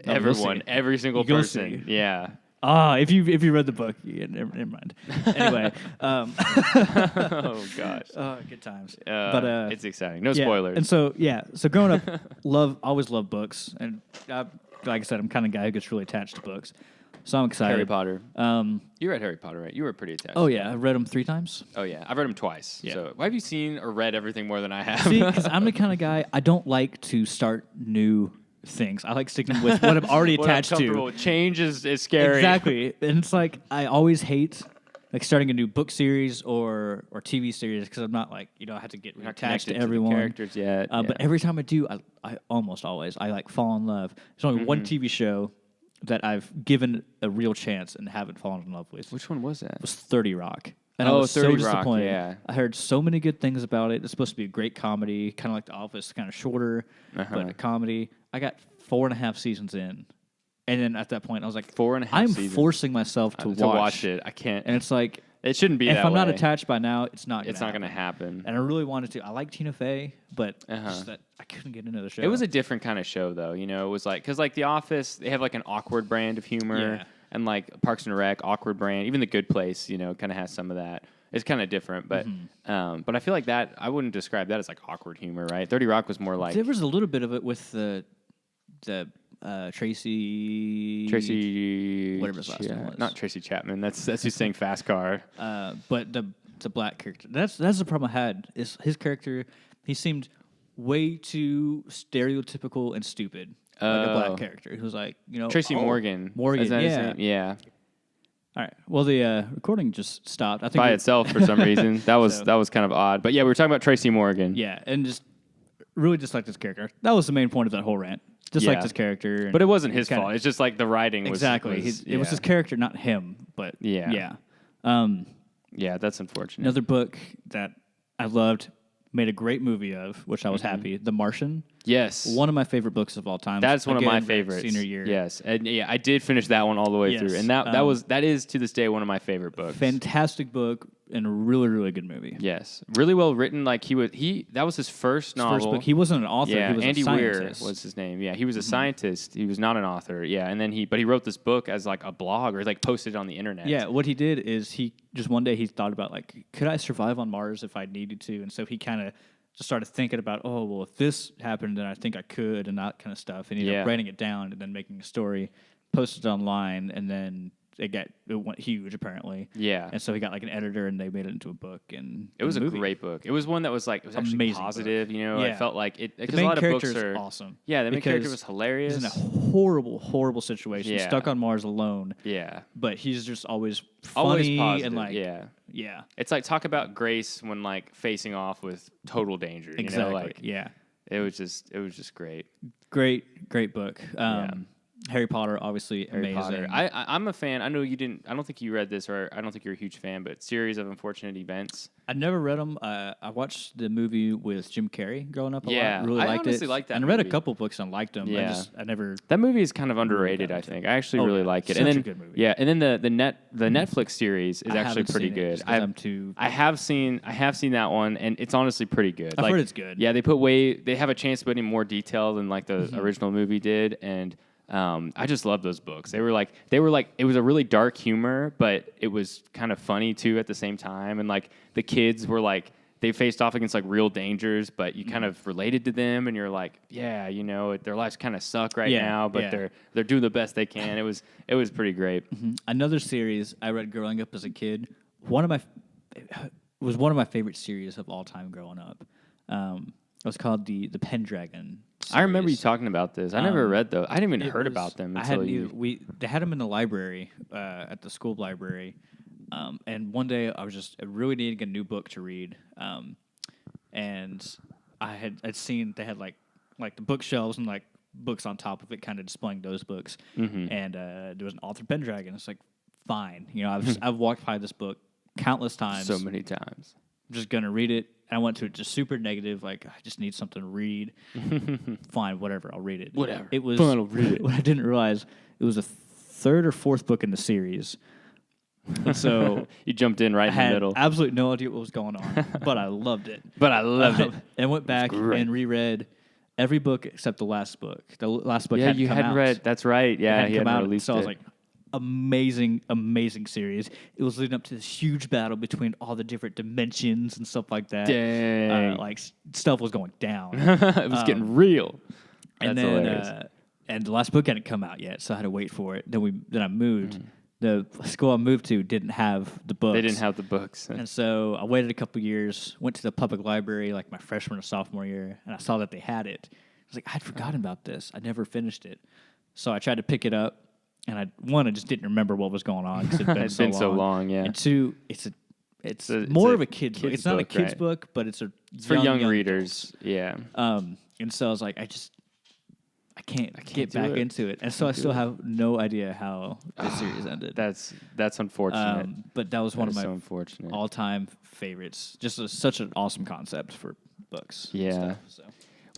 we'll everyone, see. every single You'll person. see. Yeah. If you read the book, never mind. Anyway, Oh gosh. good times. But it's exciting. No yeah, spoilers. And so growing up, always loved books, and like I said, I'm kind of guy who gets really attached to books. So I'm excited. Harry Potter. You read Harry Potter, right? You were pretty attached. Oh yeah, I've read them 3 times. Oh yeah, I've read them twice. Yeah. So why have you seen or read everything more than I have? See, because I'm the kind of guy I don't like to start new things. I like sticking with what I'm already What I'm attached comfortable to. with. Change is scary. Exactly, and it's like I always hate like starting a new book series or TV series because I'm not like I have to get Not attached to connected everyone. the characters yet. But every time I do, I almost always I like fall in love. There's only one TV show that I've given a real chance and haven't fallen in love with. Which one was that? It was 30 Rock. And I Oh, was 30 so Rock, disappointed. yeah. I heard so many good things about it. It's supposed to be a great comedy, kind of like The Office, kind of shorter, but a comedy. I got 4.5 seasons in. And then at that point, I was like, 4.5 I'm seasons. forcing myself to watch it. I can't. And it's like, It shouldn't be if that I'm not way. attached by now, it's not It's not going to happen. And I really wanted to. I like Tina Fey, but just that I couldn't get into the show. It was a different kind of show, though. It was like because like The Office, they have like an awkward brand of humor, Yeah. and like Parks and Rec, awkward brand. Even The Good Place, kind of has some of that. It's kind of different, but I feel like that I wouldn't describe that as like awkward humor, right? 30 Rock was more like There was a little bit of it with the Tracy, whatever his last name was. not Tracy Chapman. That's who's saying Fast Car. But the black character. That's the problem I had. Is his character? He seemed way too stereotypical and stupid, like a black character. He was like, Tracy Morgan. Morgan, Is that his yeah. name? Yeah. All right. Well, the recording just stopped. I think By itself for some reason. That was kind of odd. But yeah, we were talking about Tracy Morgan. Yeah, and just really disliked his character. That was the main point of that whole rant. Disliked Yeah. his character. And But it wasn't his kinda- fault. It's just like the writing was Exactly. It was his character, not him. But Yeah. yeah. Yeah, that's unfortunate. Another book that I loved, made a great movie of, which I was happy. The Martian. Yes. One of my favorite books of all time. That's one of my Again, read favorites. Senior year. Yes. And yeah, I did finish that one all the way Yes. through. And that is to this day one of my favorite books. Fantastic book and a really, really good movie. Yes. Really well written. Like that was his first novel. First book. He wasn't an author. Yeah, He was Andy a Weir scientist. was his name. Yeah, he was a scientist. He was not an author. Yeah, and then he wrote this book as like a blog or like posted it on the internet. Yeah, what he did is he just one day he thought about like, could I survive on Mars if I needed to? And so he kind of just started thinking about, oh, well, if this happened, then I think I could, and that kind of stuff. And he ended up writing it down and then making a story, posted it online, and then it went huge apparently. Yeah. And so he got like an editor, and they made it into a book. And It was a movie. great book. It was one that was like, it was actually Amazing positive, book. you know? I Yeah. felt like it, The because a main lot of character books is are awesome. Yeah, the main character was He's hilarious. in a horrible, horrible situation, Yeah. stuck on Mars alone. Yeah. But he's just always funny Always positive. and like yeah. It's like talk about grace when like facing off with total danger. You exactly. know? Like Yeah. it was just great. Great book. Harry Potter, obviously Harry amazing. Potter. I'm a fan. I know you didn't. I don't think you read this, or I don't think you're a huge fan. But Series of Unfortunate Events. I never read them. I watched the movie with Jim Carrey growing up a Yeah, lot. Really I liked honestly it. liked that And I read a movie. couple books and liked them. Yeah. I never. That movie is kind of underrated. got I into think it. I actually Oh, really yeah. like it. Such and then a good movie. yeah, and then the Netflix series is I actually haven't pretty seen it good. just 'cause I'm too. I have seen that one, and it's honestly pretty good. I've like, heard it's good. Yeah, they have a chance to put in more detail than like the original movie did, and I just love those books. They were like it was a really dark humor, but it was kind of funny too at the same time, and like the kids were like they faced off against like real dangers, but you kind of related to them, and you're like, yeah, you know, their lives kind of suck right now, but they're doing the best they can. It was pretty great. Another series I read growing up as a kid. It was one of my favorite series of all time growing up. It was called the Pendragon. I remember you series. talking about this. I never read those. I didn't even It heard was- about them I until hadn't you. either. They had them in the library at the school library, and one day I really needing a new book to read, and I'd seen they had like the bookshelves and like books on top of it, kind of displaying those books, and there was an author Pendragon. It's like fine, you know, I've walked by this book countless times. So many times. I'm just gonna read it. I went to it just super negative, like I just need something to read. Fine, whatever, I'll read it. Whatever. It was Fine, I'll read it. What I didn't realize, it was the third or fourth book in the series. And so You jumped in right I in the had middle. absolutely no idea what was going on, but I loved it. But I loved it. And went back great. and reread every book except the last book. The last book Yeah, hadn't you come hadn't out. read. That's right. Yeah, Hadn't he come hadn't out, released so it. I was like, amazing series. It was leading up to this huge battle between all the different dimensions and stuff like that. Dang. Stuff was going down. it was getting real. And That's then hilarious. and the last book hadn't come out yet, so I had to wait for it. Then I moved. The school I moved to didn't have the books. They didn't have the books. And so I waited a couple years, went to the public library like my freshman or sophomore year, and I saw that they had it. I was like, I'd forgotten about this. I never finished it. So I tried to pick it up, and I just didn't remember what was going on because It's been so long, yeah. And two, it's It's more a of a kid's book. kid's It's not a book, kid's right. book, but it's for young adults. readers. Yeah. And so I was like, I can't get do back it. into it. And so I still have no idea how the series ended. That's unfortunate. But that was one That of is my so unfortunate. all-time favorites. Just such an awesome concept for books. and Yeah. stuff, so.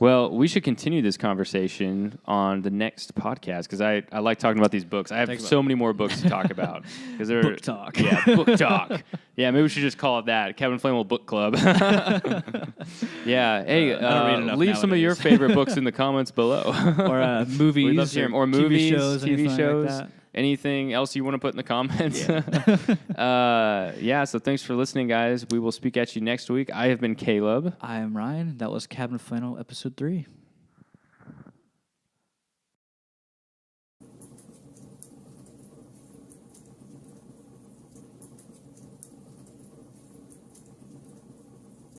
Well, we should continue this conversation on the next podcast because I like talking about these books. I have Talk about- so many more books to talk about. They're, Book talk. Yeah, book talk. Yeah, maybe we should just call it that. Kevin Flannel Book Club. Yeah. Hey, I don't read enough leave some of your nowadays. favorite books in the comments below. Or movies, We'd love to hear 'em. Or movies, TV shows, TV anything shows. like that. Anything else you want to put in the comments? Yeah, so thanks for listening, guys. We will speak at you next week. I have been Caleb. I am Ryan. That was Cabin Flannel, episode 3.